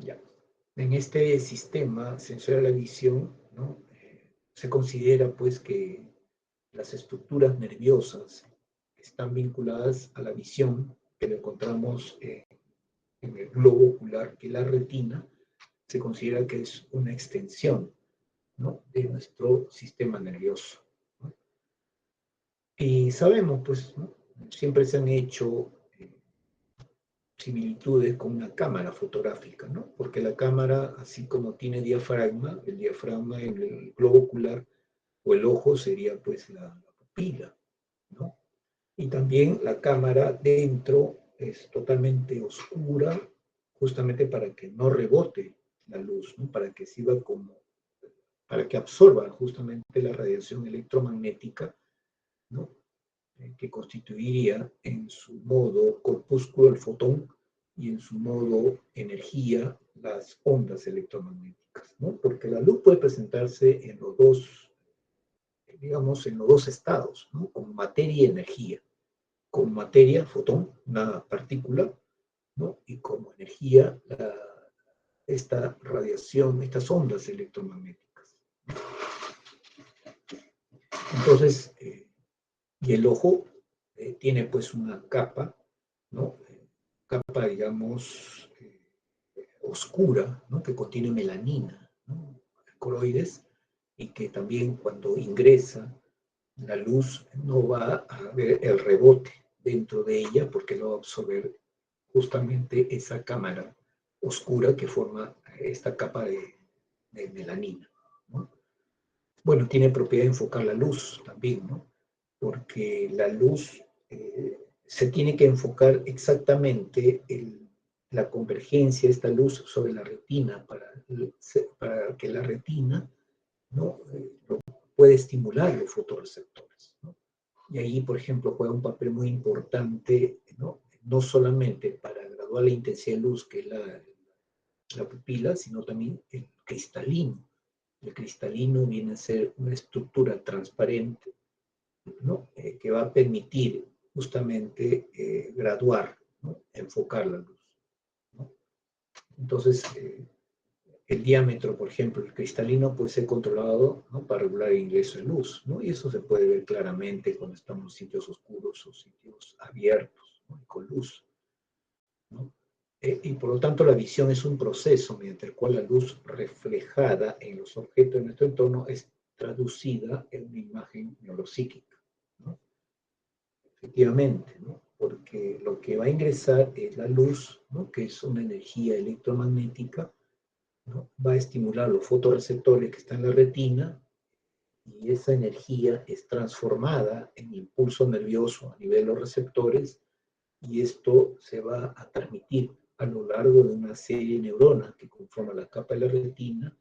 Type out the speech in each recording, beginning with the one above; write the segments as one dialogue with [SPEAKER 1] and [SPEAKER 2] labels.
[SPEAKER 1] Ya. En este sistema sensorial de la visión, ¿no? Se considera pues que las estructuras nerviosas están vinculadas a la visión, que lo encontramos en el globo ocular, que la retina se considera que es una extensión, ¿no? De nuestro sistema nervioso, ¿no? Y sabemos, pues, ¿no? Siempre se han hecho similitudes con una cámara fotográfica, ¿no? Porque la cámara, así como tiene diafragma, el diafragma en el globo ocular o el ojo sería pues la pupila, ¿no? Y también la cámara dentro es totalmente oscura, justamente para que no rebote la luz, ¿no? Para que absorba justamente la radiación electromagnética, ¿no? Que constituiría en su modo corpúsculo el fotón y en su modo energía las ondas electromagnéticas, ¿no? Porque la luz puede presentarse en los dos, digamos, en los dos estados, ¿no? Como materia y energía. Como materia, fotón, una partícula, ¿no? Y como energía, esta radiación, estas ondas electromagnéticas. Entonces, y el ojo tiene pues una capa, ¿no? Capa, digamos, oscura, ¿no? Que contiene melanina, ¿no? Coroides, y que también cuando ingresa la luz no va a haber el rebote dentro de ella porque no va a absorber justamente esa cámara oscura que forma esta capa de melanina, ¿no? Bueno, tiene propiedad de enfocar la luz también, ¿no? Porque la luz se tiene que enfocar exactamente la convergencia de esta luz sobre la retina para que la retina, ¿no? Puede estimular los fotorreceptores, ¿no? Y ahí, por ejemplo, juega un papel muy importante, ¿no? No solamente para graduar la intensidad de luz, que es la pupila, sino también el cristalino. El cristalino viene a ser una estructura transparente, ¿no? Que va a permitir justamente graduar, ¿no? Enfocar la luz, ¿no? Entonces, el diámetro, por ejemplo, el cristalino puede ser controlado, ¿no? Para regular el ingreso de luz, ¿no? Y eso se puede ver claramente cuando estamos en sitios oscuros o sitios abiertos, ¿no? Con luz, ¿no? Y por lo tanto la visión es un proceso mediante el cual la luz reflejada en los objetos de nuestro entorno es traducida en una imagen neuropsíquica, ¿no? Efectivamente, ¿no? Porque lo que va a ingresar es la luz, ¿no? Que es una energía electromagnética, ¿no? Va a estimular los fotorreceptores que están en la retina y esa energía es transformada en impulso nervioso a nivel de los receptores y esto se va a transmitir a lo largo de una serie de neuronas que conforman la capa de la retina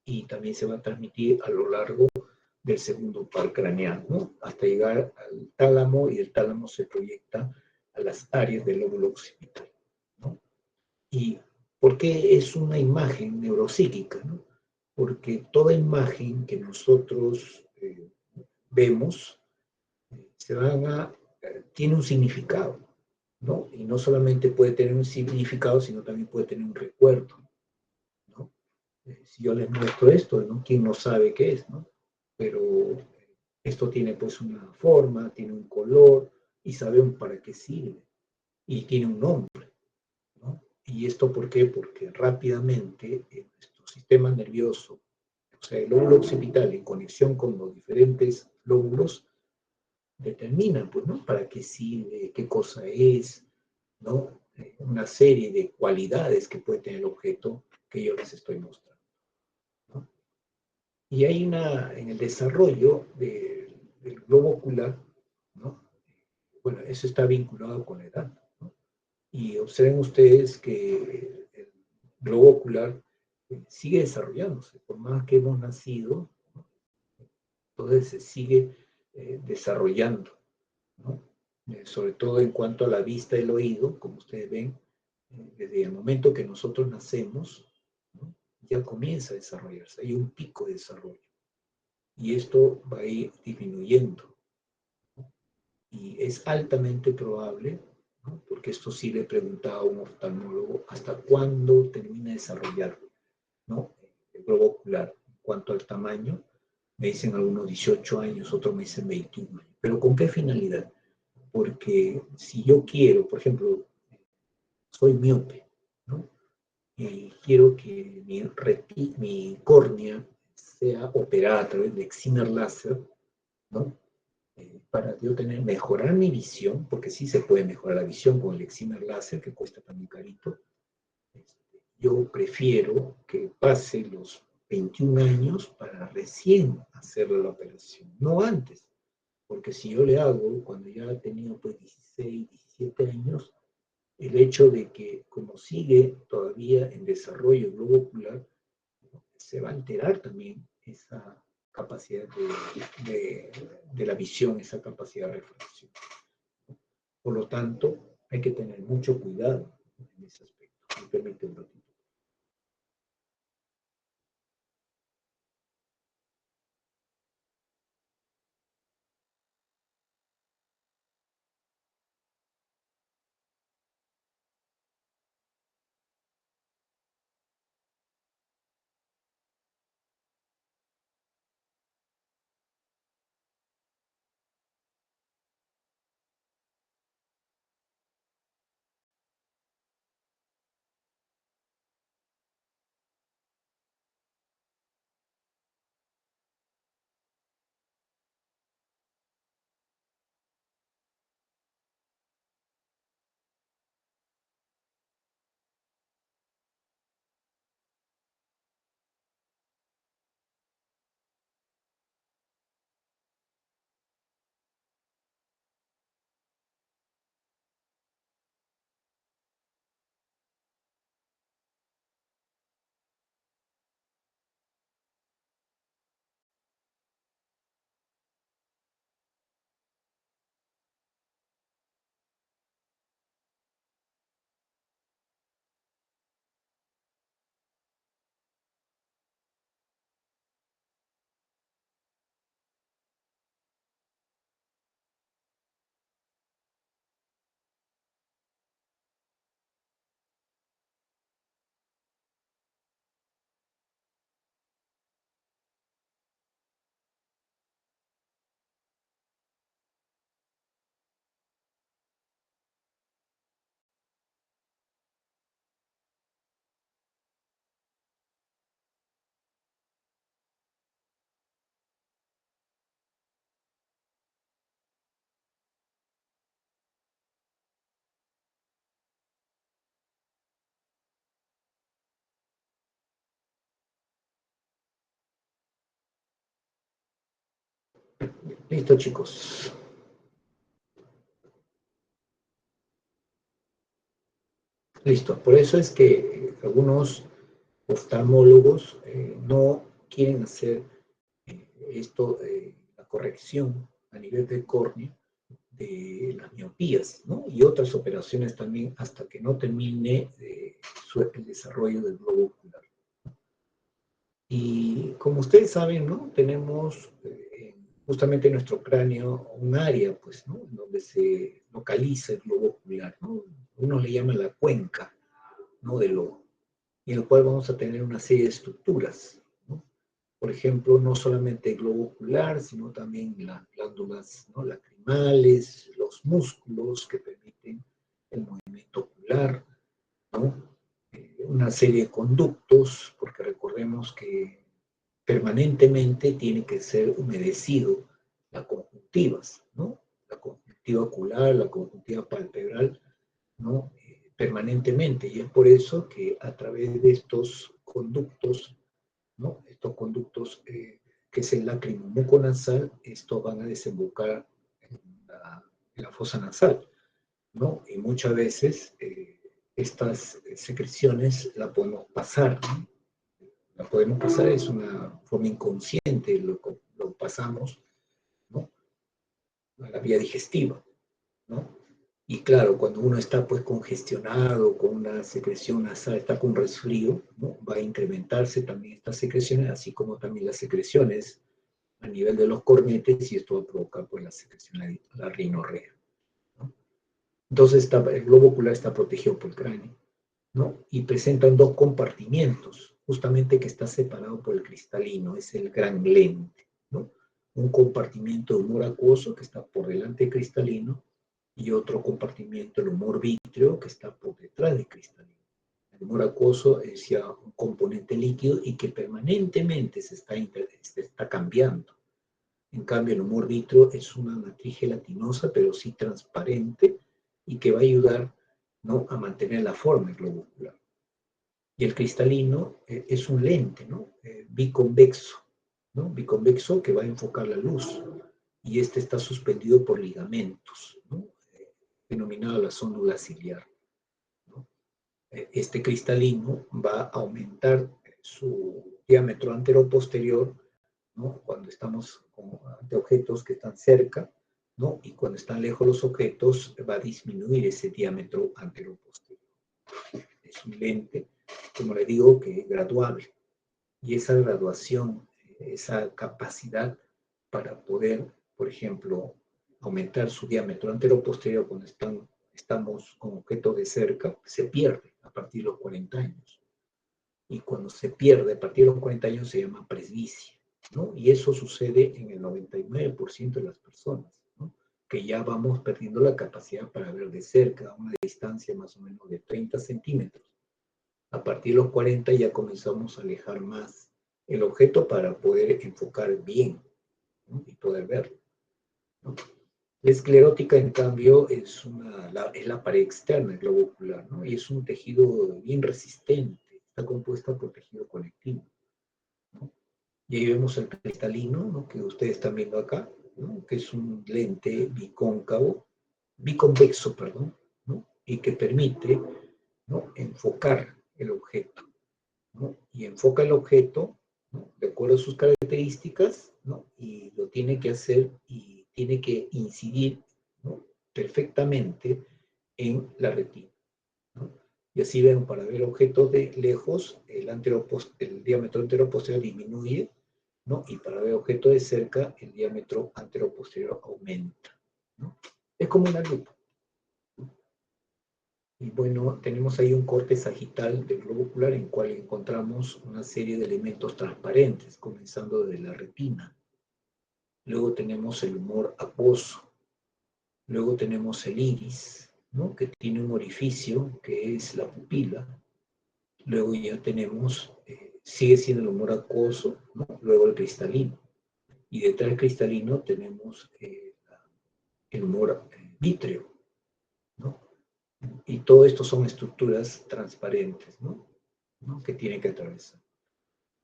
[SPEAKER 1] y también se va a transmitir a lo largo del segundo par craneal, ¿no? Hasta llegar al tálamo y el tálamo se proyecta a las áreas del lóbulo occipital, ¿no? ¿Y por qué es una imagen neuropsíquica, ¿no? Porque toda imagen que nosotros vemos tiene un significado, ¿no? Y no solamente puede tener un significado, sino también puede tener un recuerdo, ¿no? Si yo les muestro esto, ¿no? ¿Quién no sabe qué es, ¿no? Pero esto tiene pues una forma, tiene un color y sabemos para qué sirve y tiene un nombre, ¿no? ¿Y esto por qué? Porque rápidamente nuestro sistema nervioso, o sea, el lóbulo occipital en conexión con los diferentes lóbulos, determina, pues, ¿no? Para qué sirve, qué cosa es, ¿no? Una serie de cualidades que puede tener el objeto que yo les estoy mostrando, ¿no? Y hay en el desarrollo del globo ocular, ¿no? Bueno, eso está vinculado con la edad, ¿no? Y observen ustedes que el globo ocular sigue desarrollándose, por más que hemos nacido, ¿no? Entonces se sigue desarrollando, ¿no? Sobre todo en cuanto a la vista y el oído, como ustedes ven, desde el momento que nosotros nacemos, ¿no? Ya comienza a desarrollarse, hay un pico de desarrollo. Y esto va a ir disminuyendo, ¿no? Y es altamente probable, ¿no? Porque esto sí le preguntaba a un oftalmólogo hasta cuándo termina de desarrollar, ¿no? El globo ocular. En cuanto al tamaño, me dicen algunos 18 años, otros me dicen 21 años. ¿Pero con qué finalidad? Porque si yo quiero, por ejemplo, soy miope, ¿no? Y quiero que mi córnea sea operada a través de excimer láser, ¿no? Para yo mejorar mi visión, porque sí se puede mejorar la visión con el excimer láser, que cuesta también carito. Yo prefiero que pase los 21 años para recién hacerle la operación, no antes, porque si yo le hago cuando ya ha tenido pues 16, 17 años, el hecho de que como sigue todavía en desarrollo el globo ocular, se va a alterar también esa capacidad de la visión, esa capacidad de refracción. Por lo tanto, hay que tener mucho cuidado en ese aspecto. Me permite un ratito. Listo, chicos. Listo. Por eso es que algunos oftalmólogos no quieren hacer esto, la corrección a nivel de córnea de las miopías, ¿no? Y otras operaciones también hasta que no termine el desarrollo del globo ocular. Y como ustedes saben, ¿no? Tenemos justamente en nuestro cráneo un área, pues, ¿no? Donde se localiza el globo ocular, ¿no? Uno le llama la cuenca, ¿no? Del ojo, y en el cual vamos a tener una serie de estructuras, ¿no? Por ejemplo, no solamente el globo ocular, sino también las glándulas, ¿no? Lacrimales, los músculos que permiten el movimiento ocular, ¿no? Una serie de conductos, porque recordemos que permanentemente tiene que ser humedecido las conjuntivas, ¿no? La conjuntiva ocular, la conjuntiva palpebral, ¿no? Permanentemente. Y es por eso que a través de estos conductos, ¿no? Estos conductos que es el lácrimo muconasal, estos van a desembocar en la fosa nasal, ¿no? Y muchas veces estas secreciones la podemos pasar, ¿no? La podemos pasar, es una forma inconsciente, lo pasamos, ¿no? A la vía digestiva, ¿no? Y claro, cuando uno está pues congestionado, con una secreción nasal, está con resfrío, ¿no? Va a incrementarse también estas secreciones, así como también las secreciones a nivel de los cornetes, y esto va a provocar pues la secreción, la rinorrea, ¿no? Entonces el globo ocular está protegido por el cráneo, ¿no? Y presentan dos compartimientos, justamente que está separado por el cristalino, es el gran lente, ¿no? Un compartimiento de humor acuoso que está por delante del cristalino y otro compartimiento, el humor vítreo, que está por detrás del cristalino. El humor acuoso es ya un componente líquido y que permanentemente se está cambiando. En cambio, el humor vítreo es una matriz gelatinosa, pero sí transparente, y que va a ayudar, ¿no?, a mantener la forma del globo ocular. Y el cristalino es un lente, ¿no?, biconvexo, ¿no? Biconvexo que va a enfocar la luz. Y este está suspendido por ligamentos, ¿no?, denominada la zónula ciliar, ¿no? Este cristalino va a aumentar su diámetro anteroposterior, ¿no?, cuando estamos ante objetos que están cerca, ¿no?, y cuando están lejos los objetos va a disminuir ese diámetro anteroposterior. Es un lente, como le digo, que es graduable. Y esa graduación, esa capacidad para poder, por ejemplo, aumentar su diámetro anteroposterior cuando estamos con objetos de cerca, se pierde a partir de los 40 años. Y cuando se pierde a partir de los 40 años se llama presbicia, ¿no? Y eso sucede en el 99% de las personas, ¿no?, que ya vamos perdiendo la capacidad para ver de cerca a una distancia más o menos de 30 centímetros. A partir de los 40 ya comenzamos a alejar más el objeto para poder enfocar bien, ¿no?, y poder verlo, ¿no? La esclerótica, en cambio, es la pared externa del globo ocular, ¿no? Y es un tejido bien resistente, está compuesta por tejido conectivo, ¿no? Y ahí vemos el cristalino, ¿no?, que ustedes están viendo acá, ¿no?, que es un lente biconvexo, perdón, ¿no?, y que permite, ¿no?, enfocar el objeto, ¿no? Y enfoca el objeto, ¿no?, de acuerdo a sus características, ¿no?, y lo tiene que hacer y tiene que incidir, ¿no?, perfectamente en la retina, ¿no? Y así ven, para ver objetos de lejos, el diámetro anteroposterior disminuye, ¿no? Y para ver objetos de cerca, el diámetro anteroposterior aumenta, ¿no? Es como una lupa. Y bueno, tenemos ahí un corte sagital del globo ocular en el cual encontramos una serie de elementos transparentes, comenzando desde la retina. Luego tenemos el humor acuoso. Luego tenemos el iris, ¿no?, que tiene un orificio que es la pupila. Luego ya tenemos, sigue siendo el humor acuoso, ¿no?, luego el cristalino. Y detrás del cristalino tenemos el humor vítreo, ¿no? Y todo esto son estructuras transparentes, ¿no?, que tiene que atravesar,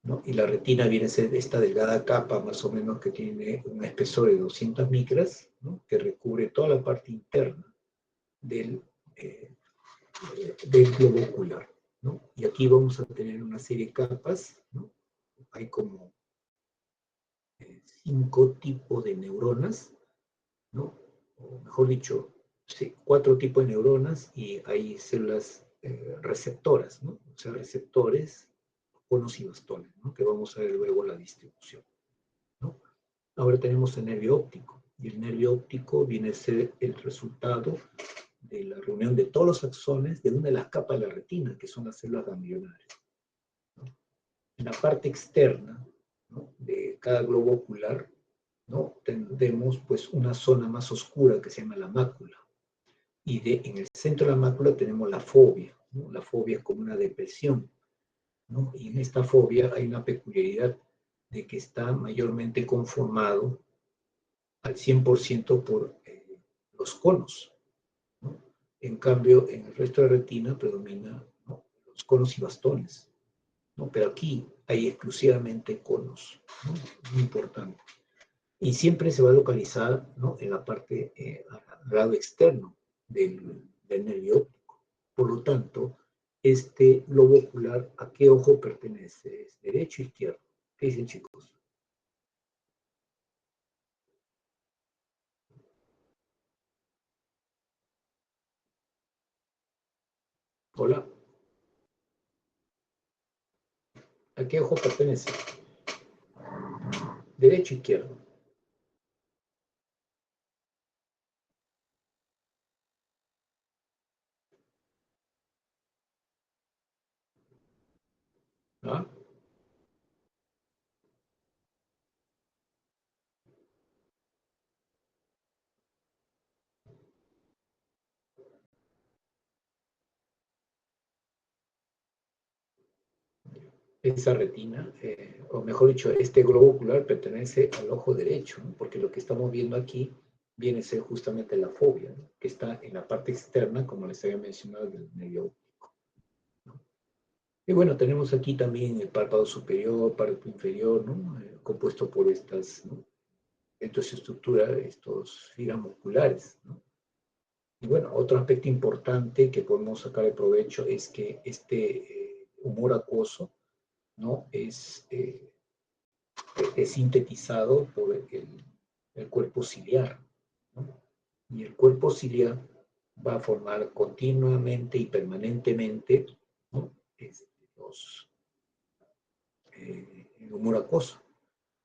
[SPEAKER 1] ¿no? Y la retina viene a ser esta delgada capa más o menos que tiene un espesor de 200 micras, ¿no?, que recubre toda la parte interna del, eh, del globo ocular, ¿no? Y aquí vamos a tener una serie de capas, ¿no? Hay como 5 tipos de neuronas, ¿no? O mejor dicho, sí, 4 tipos de neuronas y hay células receptoras, ¿no? O sea, receptores, conos y bastones, ¿no?, que vamos a ver luego la distribución, ¿no? Ahora tenemos el nervio óptico, y el nervio óptico viene a ser el resultado de la reunión de todos los axones de una de las capas de la retina, que son las células ganglionares, ¿no? En la parte externa, ¿no?, de cada globo ocular, ¿no?, tendremos pues una zona más oscura que se llama la mácula. Y en el centro de la mácula tenemos la fobia, ¿no? La fobia es como una depresión, ¿no? Y en esta fobia hay una peculiaridad de que está mayormente conformado al 100% por los conos, ¿no? En cambio, en el resto de la retina predomina, ¿no?, los conos y bastones, ¿no? Pero aquí hay exclusivamente conos, ¿no? Muy importante. Y siempre se va a localizar, ¿no?, en la parte, al lado externo del nervio óptico. Por lo tanto, este globo ocular, ¿a qué ojo pertenece? ¿Es derecho o izquierdo? ¿Qué dicen, chicos? Hola, ¿a qué ojo pertenece? ¿Derecho o izquierdo? ¿Ah? Esa retina, o mejor dicho, este globo ocular pertenece al ojo derecho, ¿no? Porque lo que estamos viendo aquí viene a ser justamente la fobia, ¿no? Que está en la parte externa, como les había mencionado, del nervio óptico, ¿no? Y bueno, tenemos aquí también el párpado superior, párpado inferior, ¿no? Compuesto por estas, ¿no? Entonces estructura estos fibras musculares, ¿no? Y bueno, otro aspecto importante que podemos sacar de provecho es que este humor acuoso, ¿no? Es sintetizado por el cuerpo ciliar, ¿no? Y el cuerpo ciliar va a formar continuamente y permanentemente, ¿no? Los, el humor acuoso,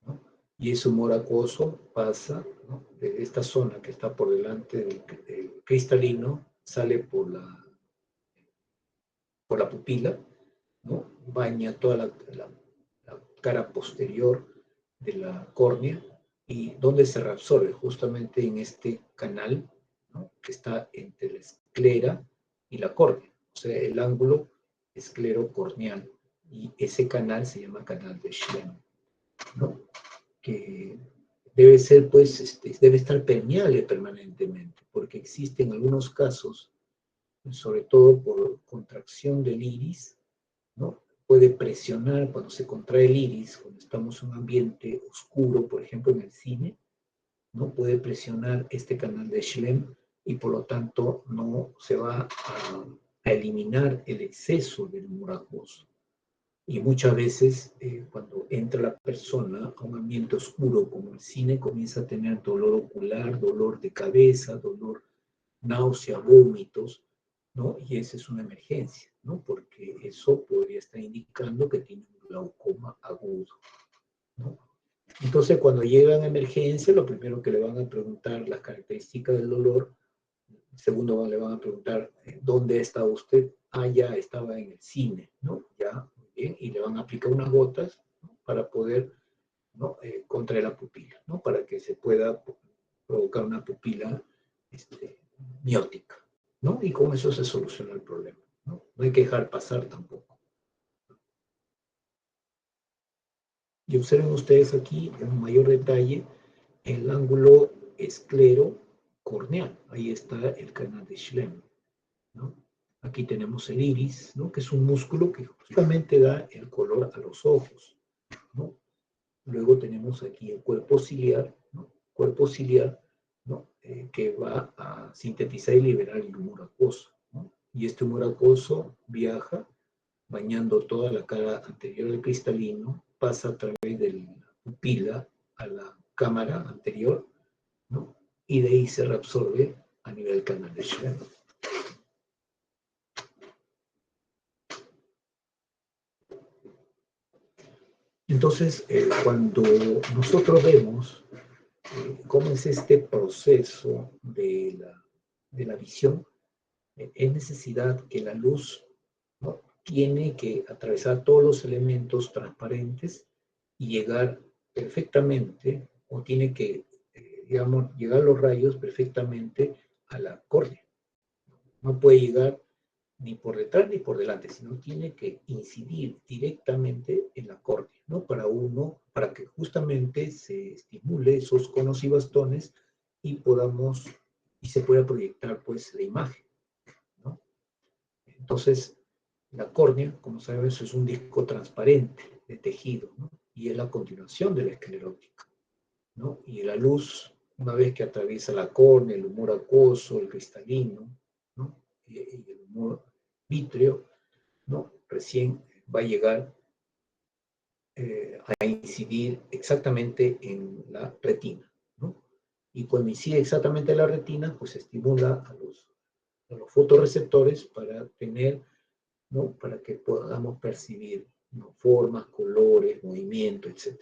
[SPEAKER 1] ¿no? Y ese humor acuoso pasa, ¿no? De esta zona que está por delante del cristalino, sale por la pupila, ¿no? Baña toda la cara posterior de la córnea y donde se reabsorbe justamente en este canal, ¿no? Que está entre la esclera y la córnea, o sea, el ángulo esclerocorneal. Y ese canal se llama canal de Schlemm, ¿no? Que debe ser, pues, debe estar permeable permanentemente, porque existen algunos casos, sobre todo por contracción del iris, ¿no? Puede presionar cuando se contrae el iris, cuando estamos en un ambiente oscuro, por ejemplo en el cine, ¿no? Puede presionar este canal de Schlemm y por lo tanto no se va a eliminar el exceso del humor acuoso. Y muchas veces cuando entra la persona a un ambiente oscuro como el cine, comienza a tener dolor ocular, dolor de cabeza, dolor, náusea, vómitos, ¿no? Y esa es una emergencia, ¿no? Porque eso podría estar indicando que tiene un glaucoma agudo, ¿no? Entonces, cuando llegan a emergencia, lo primero que le van a preguntar las características del dolor. Segundo, le van a preguntar, ¿dónde está usted? Ah, ya estaba en el cine, ¿no? Ya, muy bien. Y le van a aplicar unas gotas, ¿no? Para poder, ¿no? Contraer la pupila, ¿no? Para que se pueda provocar una pupila miótica, ¿no? Y con eso se soluciona el problema, ¿no? No hay que dejar pasar tampoco. Y observen ustedes aquí en mayor detalle el ángulo esclero-corneal. Ahí está el canal de Schlemm, ¿no? Aquí tenemos el iris, ¿no? Que es un músculo que justamente da el color a los ojos, ¿no? Luego tenemos aquí el cuerpo ciliar, ¿no? Cuerpo ciliar, ¿no? Que va a sintetizar y liberar el humor acuoso, ¿no? Y este humor acuoso viaja bañando toda la cara anterior del cristalino, pasa a través de la pupila a la cámara anterior, ¿no? Y de ahí se reabsorbe a nivel canal de Schlemm. Entonces, cuando nosotros vemos cómo es este proceso de la visión, es necesidad que la luz, ¿no? Tiene que atravesar todos los elementos transparentes y llegar perfectamente, o tiene que, digamos, llegar los rayos perfectamente a la córnea. No puede llegar ni por detrás ni por delante, sino tiene que incidir directamente en la córnea, ¿no? Para que justamente se estimule esos conos y bastones y y se pueda proyectar pues la imagen, ¿no? Entonces, la córnea, como sabes, es un disco transparente de tejido, ¿no? Y es la continuación de la esclerótica, ¿no? Y la luz, una vez que atraviesa la córnea, el humor acuoso, el cristalino, ¿no? Y el humor vítreo, ¿no? Recién va a llegar a incidir exactamente en la retina, ¿no? Y cuando incide exactamente en la retina, pues estimula a los fotorreceptores para tener, ¿no? Para que podamos percibir, ¿no? Formas, colores, movimiento, etc.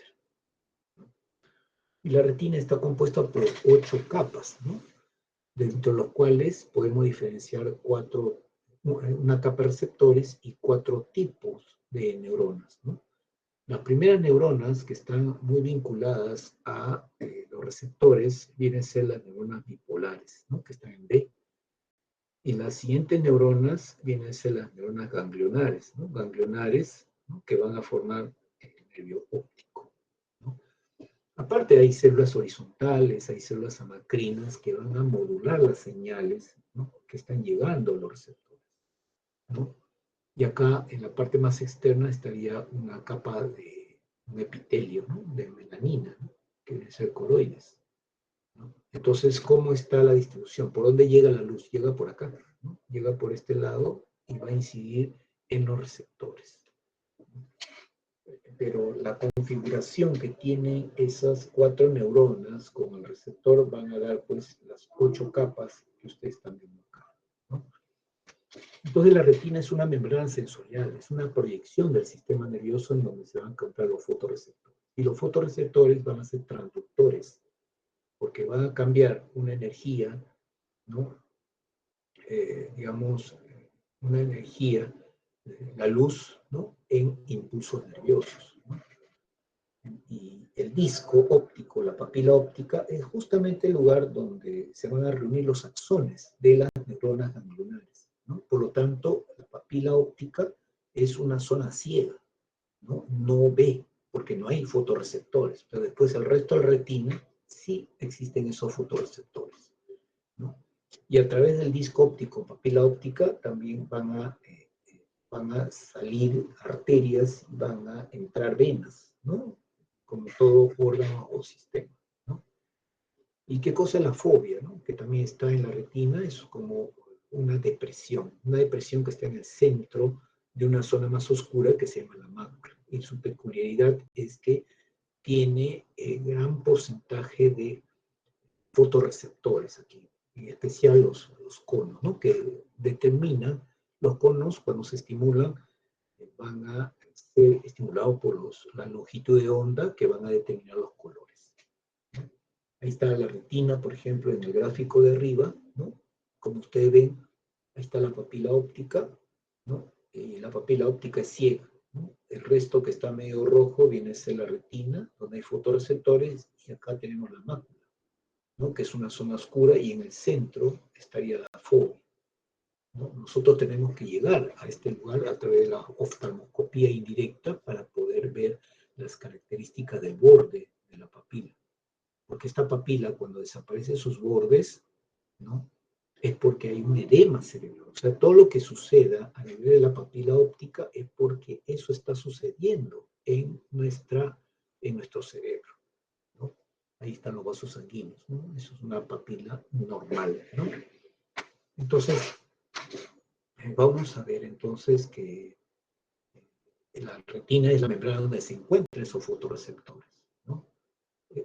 [SPEAKER 1] Y la retina está compuesta por 8 capas, ¿no? Dentro de los cuales podemos diferenciar una capa de receptores y 4 tipos de neuronas, ¿no? Las primeras neuronas que están muy vinculadas a los receptores vienen a ser las neuronas bipolares, ¿no? Que están en B. Y las siguientes neuronas vienen a ser las neuronas ganglionares, ¿no? Ganglionares, ¿no? Que van a formar el nervio óptico, ¿no? Aparte hay células horizontales, hay células amacrinas que van a modular las señales, ¿no? Que están llegando a los receptores, ¿no? Y acá en la parte más externa estaría una capa de un epitelio, ¿no? De melanina, ¿no? Que debe ser coroides, ¿no? Entonces, ¿cómo está la distribución? ¿Por dónde llega la luz? Llega por acá, ¿no? Llega por este lado y va a incidir en los receptores. Pero la configuración que tienen esas 4 neuronas con el receptor van a dar pues las 8 capas que ustedes están viendo acá, ¿no? Entonces la retina es una membrana sensorial, es una proyección del sistema nervioso en donde se van a encontrar los fotorreceptores. Y los fotorreceptores van a ser transductores, porque van a cambiar una energía, ¿no? Digamos, una energía, la luz, ¿no? En impulsos nerviosos, ¿no? Y el disco óptico, la papila óptica, es justamente el lugar donde se van a reunir los axones de las neuronas ganglionares, ¿no? Por lo tanto, la papila óptica es una zona ciega, ¿no? No ve, porque no hay fotorreceptores, pero después el resto del retina sí existen esos fotorreceptores, ¿no? Y a través del disco óptico, papila óptica, también van a salir arterias, van a entrar venas, ¿no? Como todo órgano o sistema, ¿no? ¿Y qué cosa es la fobia, ¿no? Que también está en la retina, es como una depresión que está en el centro de una zona más oscura que se llama la mácula. Y su peculiaridad es que tiene gran porcentaje de fotorreceptores aquí, en especial los conos, ¿no? Que determinan los conos cuando se estimulan, van a ser estimulados por la longitud de onda que van a determinar los colores, ¿no? Ahí está la retina, por ejemplo, en el gráfico de arriba, ¿no? Como ustedes ven, ahí está la papila óptica, ¿no? Y la papila óptica es ciega, ¿no? El resto que está medio rojo viene a ser la retina, donde hay fotorreceptores, y acá tenemos la mácula, ¿no? Que es una zona oscura, y en el centro estaría la fobia, ¿no? Nosotros tenemos que llegar a este lugar a través de la oftalmoscopía indirecta para poder ver las características del borde de la papila. Porque esta papila, cuando desaparecen sus bordes, ¿no? Es porque hay un edema cerebral. O sea, todo lo que suceda a nivel de la papila óptica es porque eso está sucediendo en nuestro cerebro, ¿no? Ahí están los vasos sanguíneos, ¿no? Eso es una papila normal, ¿no? Entonces, vamos a ver entonces que la retina es la membrana donde se encuentran esos fotorreceptores, ¿no?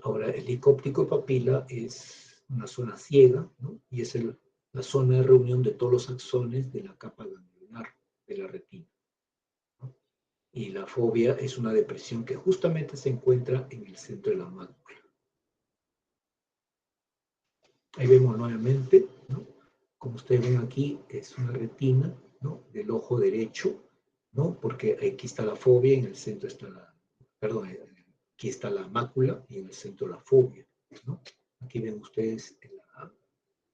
[SPEAKER 1] Ahora, el disco óptico papila es una zona ciega, ¿no? Y es la zona de reunión de todos los axones de la capa ganglionar de la retina, ¿no? Y la fobia es una depresión que justamente se encuentra en el centro de la mácula. Ahí vemos nuevamente, ¿no? Como ustedes ven aquí, es una retina, ¿no? Del ojo derecho, ¿no? Porque aquí está la fobia, en el centro está perdón, aquí está la mácula y en el centro la fobia, ¿no? Aquí ven ustedes la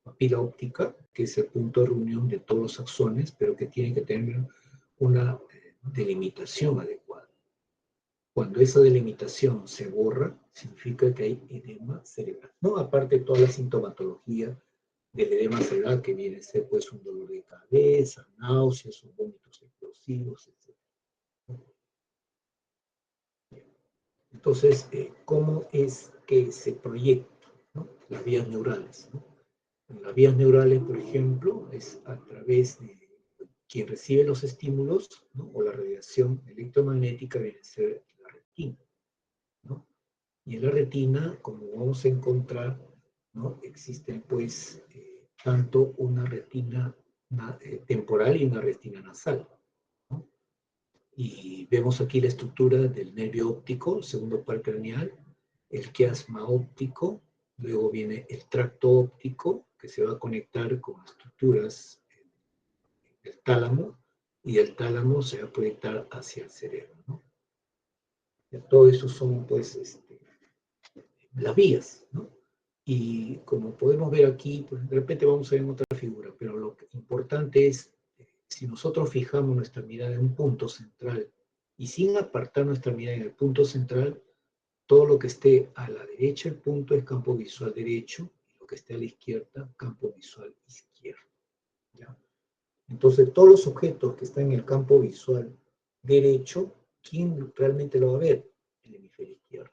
[SPEAKER 1] papila óptica, que es el punto de reunión de todos los axones, pero que tiene que tener una delimitación adecuada. Cuando esa delimitación se borra, significa que hay edema cerebral, ¿no? Aparte de toda la sintomatología del edema cerebral, que viene a ser pues un dolor de cabeza, náuseas, o vómitos explosivos, etc. Entonces, ¿cómo es que se proyectan, ¿no? Las vías neurales, ¿no? Las vías neurales, por ejemplo, es a través de quien recibe los estímulos, ¿no? O la radiación electromagnética viene a ser la retina, ¿no? Y en la retina, como vamos a encontrar, ¿no? Existen pues tanto una retina temporal y una retina nasal, ¿no? Y vemos aquí la estructura del nervio óptico, el segundo par craneal, el quiasma óptico, luego viene el tracto óptico, que se va a conectar con las estructuras del tálamo, y del tálamo se va a proyectar hacia el cerebro, ¿no? Todo eso son, pues, las vías, ¿no? Y como podemos ver aquí, pues de repente vamos a ver en otra figura, pero lo importante es, si nosotros fijamos nuestra mirada en un punto central y sin apartar nuestra mirada en el punto central, todo lo que esté a la derecha del punto es campo visual derecho, y lo que esté a la izquierda, campo visual izquierdo, ¿ya? Entonces, todos los objetos que están en el campo visual derecho, ¿quién realmente lo va a ver? El hemisferio izquierdo.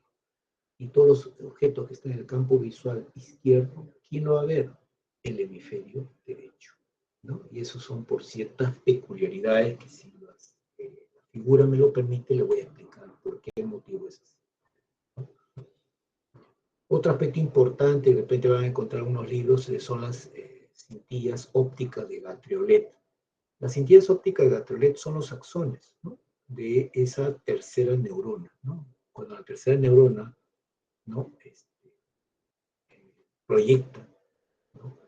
[SPEAKER 1] Y todos los objetos que están en el campo visual izquierdo, ¿quién lo va a ver? El hemisferio derecho, ¿no? Y esos son por ciertas peculiaridades que si la figura me lo permite, le voy a explicar por qué motivo es así. Otro aspecto importante, de repente van a encontrar unos libros, son las cintillas ópticas de Gatriolet. Las cintillas ópticas de Gatriolet son los axones, ¿no? De esa tercera neurona, ¿no? Cuando la tercera neurona, ¿no? Proyecta, ¿no?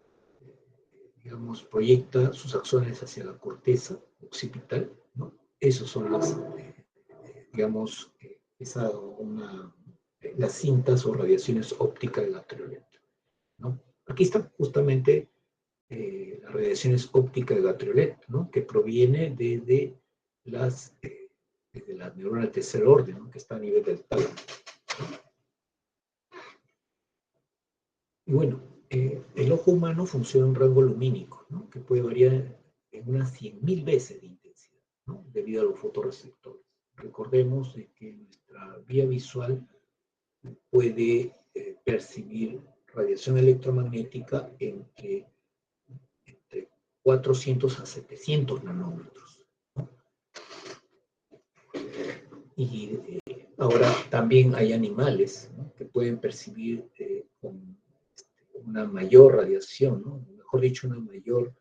[SPEAKER 1] Digamos, proyecta sus axones hacia la corteza occipital, ¿no? Esos son las, digamos, las cintas o radiaciones ópticas de Gatriolet, ¿no? Aquí están justamente las radiaciones ópticas de Gatriolet, ¿no? Que proviene desde la neurona del tercer orden, ¿no? Que está a nivel del tálamo. Y bueno, el ojo humano funciona en un rango lumínico, ¿no? Que puede variar en unas 100.000 veces de intensidad, ¿no? Debido a los fotorreceptores. Recordemos que nuestra vía visual puede percibir radiación electromagnética entre 400 a 700 nanómetros, ¿no? Y ahora también hay animales, ¿no? Que pueden percibir con una mayor radiación, ¿no? Mejor dicho, una mayor,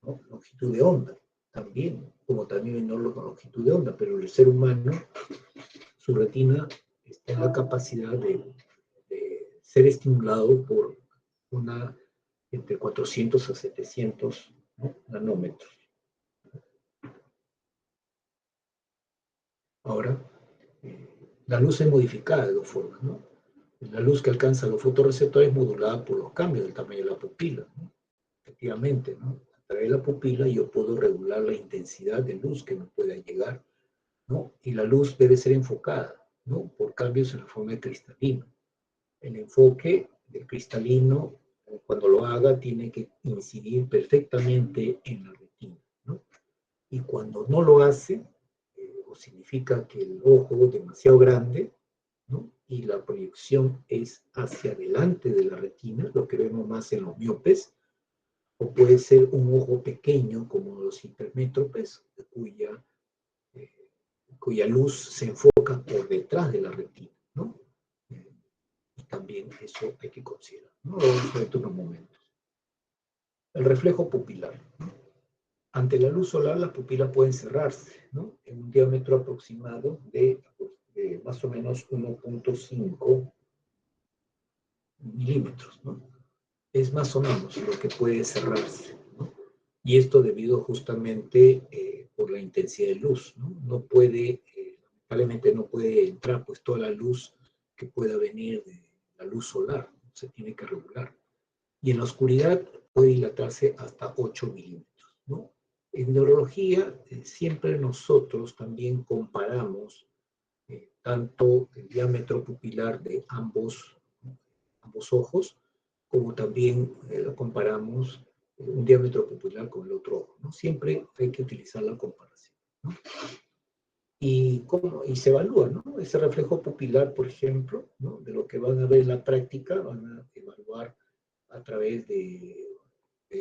[SPEAKER 1] ¿no? Longitud de onda, también, como también menor longitud de onda, pero el ser humano, su retina está en la capacidad de ser estimulado por una entre 400 a 700, ¿no? Nanómetros. Ahora, la luz es modificada de dos formas, ¿no? La luz que alcanza los fotorreceptores es modulada por los cambios del tamaño de la pupila, ¿no? Efectivamente, ¿no? A través de la pupila yo puedo regular la intensidad de luz que me pueda llegar, ¿no? Y la luz debe ser enfocada, ¿no? Por cambios en la forma de cristalino. El enfoque del cristalino, cuando lo haga, tiene que incidir perfectamente en la retina, ¿no? Y cuando no lo hace, o significa que el ojo es demasiado grande, ¿no? Y la proyección es hacia adelante de la retina, lo que vemos más en los miopes, o puede ser un ojo pequeño como los hipermétropes, eh, cuya luz se enfoca por detrás de la retina, ¿no? Y también eso hay que considerar, ¿no? Lo vamos a ver en unos momentos. El reflejo pupilar, ¿no? Ante la luz solar, las pupilas pueden cerrarse, ¿no? En un diámetro aproximado de más o menos 1.5 milímetros, ¿no? Es más o menos lo que puede cerrarse, ¿no? Y esto debido justamente por la intensidad de luz, ¿no? No puede, lamentablemente no puede entrar pues toda la luz que pueda venir de la luz solar, se tiene que regular. Y en la oscuridad puede dilatarse hasta 8 milímetros, ¿no? En neurología siempre nosotros también comparamos tanto el diámetro pupilar de ambos ojos, como también lo comparamos un diámetro pupilar con el otro ojo, ¿no? Siempre hay que utilizar la comparación, ¿no? Y se evalúa, ¿no? Ese reflejo pupilar, por ejemplo, ¿no? De lo que van a ver en la práctica, van a evaluar a través de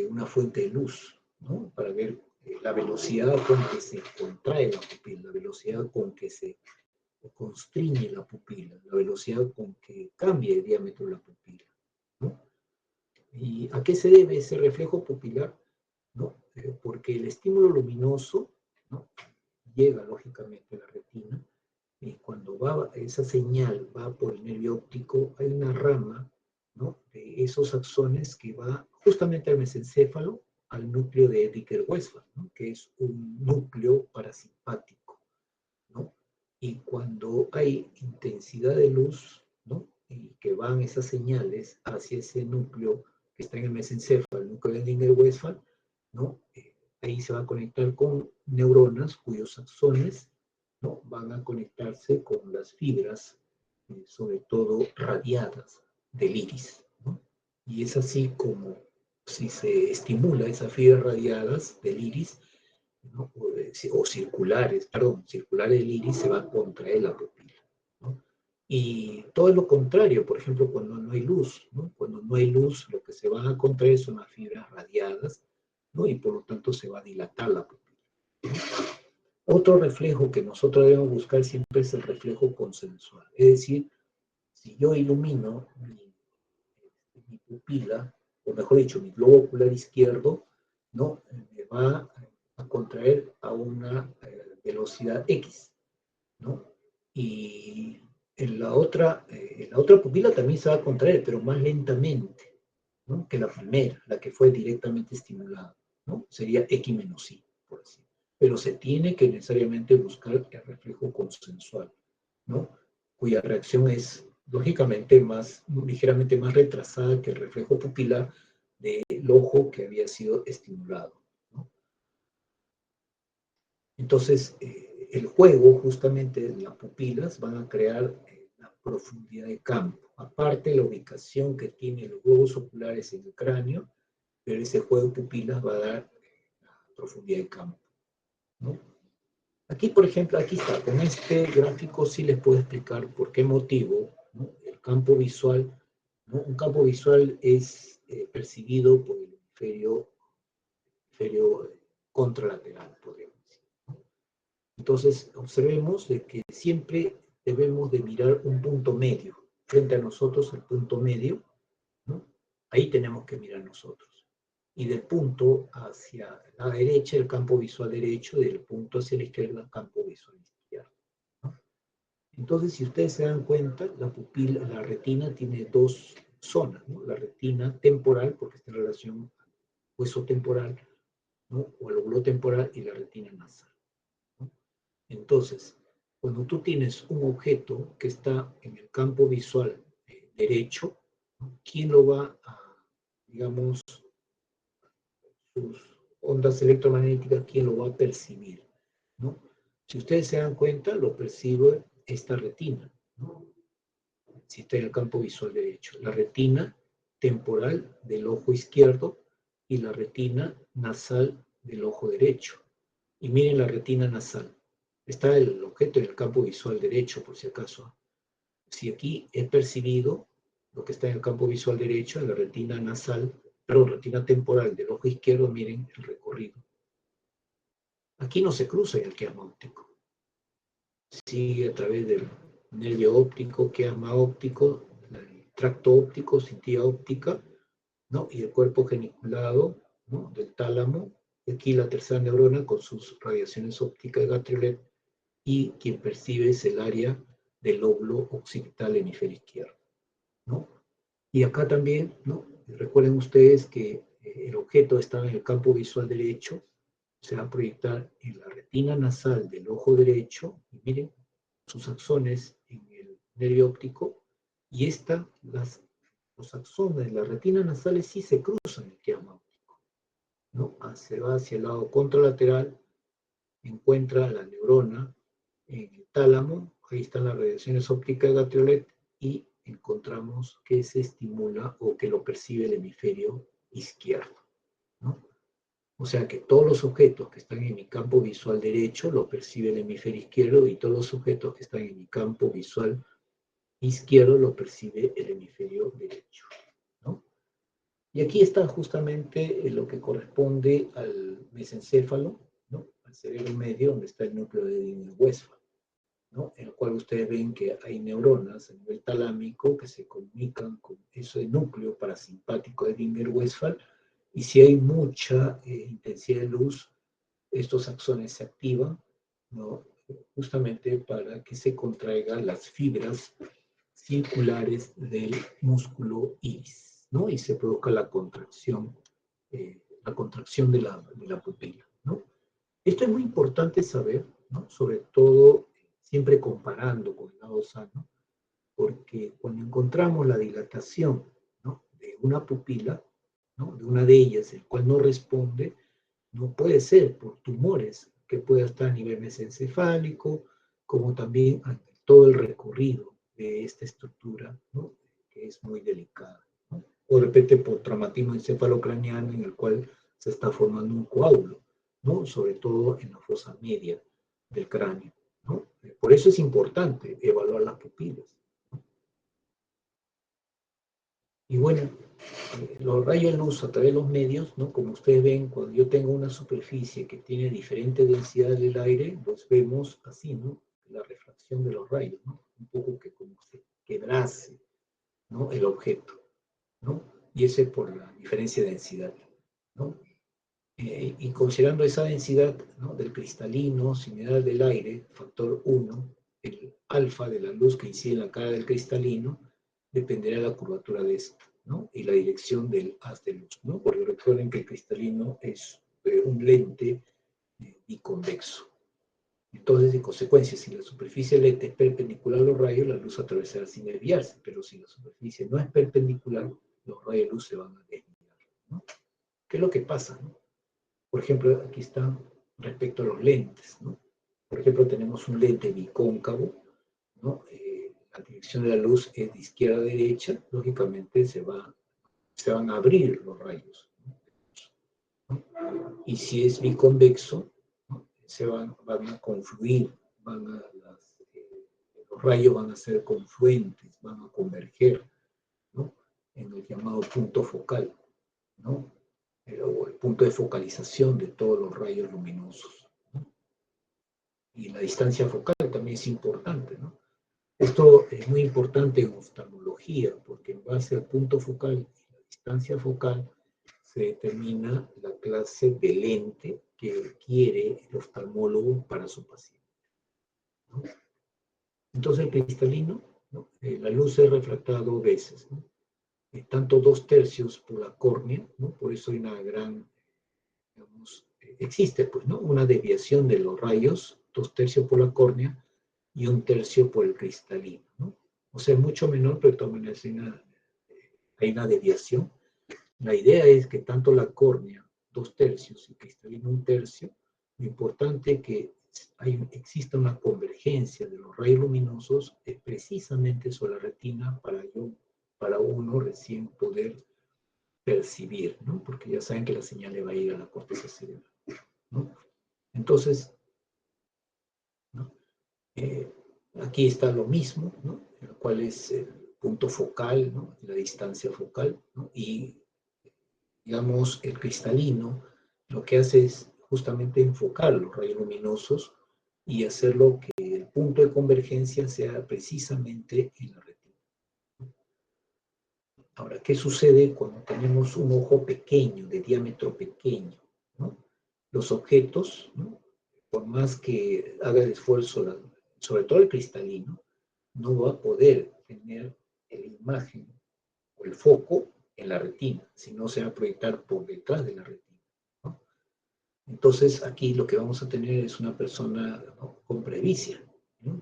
[SPEAKER 1] una fuente de luz, ¿no? Para ver la velocidad con que se contrae la pupila, la velocidad con que se constriñe la pupila, la velocidad con que cambia el diámetro de la pupila, ¿no? ¿Y a qué se debe ese reflejo pupilar? ¿No? Porque el estímulo luminoso, ¿no? Llega lógicamente a la retina y cuando esa señal va por el nervio óptico, hay una rama, ¿no? De esos axones que va justamente al mesencéfalo al núcleo de Edinburgh-Westphal, ¿no? Que es un núcleo parasimpático, ¿no? Y cuando hay intensidad de luz, ¿no? Y que van esas señales hacia ese núcleo que está en el mesencéfalo, el núcleo de Edinburgh-Westphal, ¿no? Ahí se va a conectar con neuronas cuyos axones, ¿no? Van a conectarse con las fibras, sobre todo radiadas del iris, ¿no? Y es así como si se estimula esas fibras radiadas del iris, ¿no? O circulares, perdón, circulares del iris, se va a contraer la pupila, ¿no? Y todo es lo contrario, por ejemplo, cuando no hay luz, ¿no? Cuando no hay luz, lo que se van a contraer son las fibras radiadas, ¿no? Y por lo tanto se va a dilatar la pupila. Otro reflejo que nosotros debemos buscar siempre es el reflejo consensual. Es decir, si yo ilumino mi pupila, o mejor dicho, mi globo ocular izquierdo, ¿no? Me va a contraer a una velocidad X, ¿no? Y en la otra pupila también se va a contraer, pero más lentamente, ¿no? Que la primera, la que fue directamente estimulada, ¿no? Sería X menos Y, por así. Pero se tiene que necesariamente buscar el reflejo consensual, ¿no? Cuya reacción es lógicamente ligeramente más retrasada que el reflejo pupilar del ojo que había sido estimulado, ¿no? Entonces, el juego justamente de las pupilas van a crear la profundidad de campo. Aparte, la ubicación que tienen los globos oculares en el cráneo, pero ese juego de pupilas va a dar la profundidad de campo, ¿no? Aquí, por ejemplo, aquí está, con este gráfico sí les puedo explicar por qué motivo, ¿no? El campo visual, ¿no? Un campo visual es percibido por el hemisferio contralateral, podríamos decir, ¿no? Entonces, observemos de que siempre debemos de mirar un punto medio. Frente a nosotros, el punto medio, ¿no? Ahí tenemos que mirar nosotros. Y del punto hacia la derecha, el campo visual derecho, y del punto hacia la izquierda, el campo visual izquierdo, ¿no? Entonces, si ustedes se dan cuenta, la pupila, la retina tiene dos zonas, ¿no? La retina temporal, porque está en relación al hueso temporal, ¿no? O al lóbulo temporal, y la retina nasal, ¿no? Entonces, cuando tú tienes un objeto que está en el campo visual derecho, ¿no? ¿Quién lo va a, digamos, sus ondas electromagnéticas, quién lo va a percibir, ¿no? Si ustedes se dan cuenta, lo percibe esta retina, ¿no? Si está en el campo visual derecho. La retina temporal del ojo izquierdo y la retina nasal del ojo derecho. Y miren la retina nasal. Está el objeto en el campo visual derecho, por si acaso. Si aquí es percibido lo que está en el campo visual derecho, en la retina nasal, perdón, retina temporal del ojo izquierdo, miren el recorrido. Aquí no se cruza el quiasma óptico. Sigue a través del nervio óptico, quiasma óptico, el tracto óptico, cintilla óptica, ¿no? Y el cuerpo geniculado, ¿no? Del tálamo. Y aquí la tercera neurona con sus radiaciones ópticas de Gatriolet, y quien percibe es el área del lóbulo occipital hemisferio izquierdo, ¿no? Y acá también, ¿no? Recuerden ustedes que el objeto está en el campo visual derecho, se va a proyectar en la retina nasal del ojo derecho, y miren sus axones en el nervio óptico, y los axones, las retinas nasales sí se cruzan en el quiasma óptico, ¿no? Se va hacia el lado contralateral, encuentra la neurona en el tálamo, ahí están las radiaciones ópticas de Gatriolet, y encontramos que se estimula o que lo percibe el hemisferio izquierdo, ¿no? O sea que todos los objetos que están en mi campo visual derecho lo percibe el hemisferio izquierdo, y todos los objetos que están en mi campo visual izquierdo lo percibe el hemisferio derecho, ¿no? Y aquí está justamente lo que corresponde al mesencéfalo, ¿no? Al cerebro medio, donde está el núcleo de Edinburgh-Westphal, ¿no? En el cual ustedes ven que hay neuronas a nivel talámico que se comunican con ese núcleo parasimpático de Edinburgh-Westphal, y si hay mucha intensidad de luz, estos axones se activan, ¿no? Justamente para que se contraigan las fibras circulares del músculo iris, ¿no? Y se produzca la contracción la contracción de la pupila, ¿no? Esto es muy importante saber, ¿no? Sobre todo siempre comparando con el lado sano, porque cuando encontramos la dilatación, ¿no? De una pupila, ¿no? De una de ellas, el cual no responde, no puede ser por tumores, que pueda estar a nivel mesencefálico, como también a todo el recorrido de esta estructura, ¿no? Que es muy delicada, ¿no? O de repente por traumatismo encefalocraneano en el cual se está formando un coágulo, ¿no? Sobre todo en la fosa media del cráneo, ¿no? Por eso es importante evaluar las pupilas. Y bueno, los rayos de luz a través de los medios, ¿no? Como ustedes ven, cuando yo tengo una superficie que tiene diferente densidad del aire, pues vemos así, ¿no? La refracción de los rayos, ¿no? Un poco que como se quebrase, ¿no? El objeto, ¿no? Y ese por la diferencia de densidad, ¿no? Y considerando esa densidad, ¿no? Del cristalino, similar del aire, factor 1, el alfa de la luz que incide en la cara del cristalino, dependerá de la curvatura de esta, ¿no? Y la dirección del haz de luz, ¿no? Porque recuerden que el cristalino es un lente biconvexo. Entonces, en consecuencia, si la superficie lente es perpendicular a los rayos, la luz atravesará sin desviarse, pero si la superficie no es perpendicular, los rayos de luz se van a desviar, ¿no? ¿Qué es lo que pasa, no? Por ejemplo, aquí está respecto a los lentes, ¿no? Por ejemplo, tenemos un lente bicóncavo, ¿no? La dirección de la luz es de izquierda a derecha, lógicamente se van a abrir los rayos, ¿no? Y si es biconvexo, ¿no? Van a confluir, los rayos van a ser confluentes, van a converger, ¿no? En el llamado punto focal, ¿no? O el punto de focalización de todos los rayos luminosos, ¿no? Y la distancia focal también es importante, ¿no? Esto es muy importante en oftalmología, porque en base al punto focal y la distancia focal se determina la clase de lente que quiere el oftalmólogo para su paciente, ¿no? Entonces el cristalino, ¿no? La luz es refractada 2 veces, ¿no? Tanto 2/3 por la córnea, ¿no? Por eso hay una gran, digamos, existe pues, ¿no? Una desviación de los rayos, 2/3 por la córnea y 1/3 por el cristalino, ¿no? O sea, mucho menor, pero también hay una desviación. La idea es que tanto la córnea, 2/3, y el cristalino, 1/3, lo importante es que exista una convergencia de los rayos luminosos precisamente sobre la retina para uno recién poder percibir, ¿no? Porque ya saben que la señal le va a ir a la corteza cerebral, ¿no? Entonces, ¿no? Eh, aquí está lo mismo, ¿no? Cuál es el punto focal, ¿no? La distancia focal, ¿no? Y, digamos, el cristalino lo que hace es justamente enfocar los rayos luminosos y hacerlo que el punto de convergencia sea precisamente en la retina. Ahora, ¿qué sucede cuando tenemos un ojo pequeño, de diámetro pequeño, ¿no? Los objetos, ¿no? Por más que haga el esfuerzo, sobre todo el cristalino, no va a poder tener la imagen o el foco en la retina, sino se va a proyectar por detrás de la retina, ¿no? Entonces, aquí lo que vamos a tener es una persona, ¿no? Con presbicia, ¿no?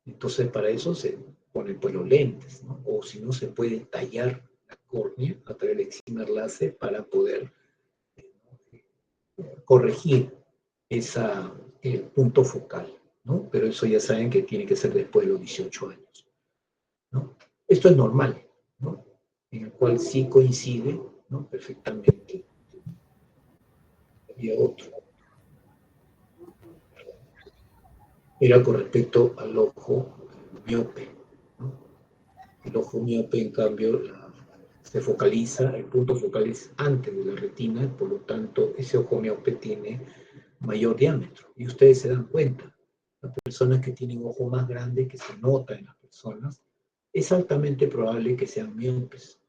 [SPEAKER 1] Entonces, para eso se ponen pues los lentes, ¿no? O si no, se puede tallar la córnea a través del excimer láser para poder corregir el punto focal, ¿no? Pero eso ya saben que tiene que ser después de los 18 años, ¿no? Esto es normal, ¿no? En el cual sí coincide, ¿no? Perfectamente. Y otro. Era con respecto al ojo miope, ¿no? El ojo miope, en cambio, se focaliza, el punto focal es antes de la retina, por lo tanto, ese ojo miope tiene mayor diámetro. Y ustedes se dan cuenta, las personas que tienen ojo más grande, que se nota en las personas, es altamente probable que sean miopes.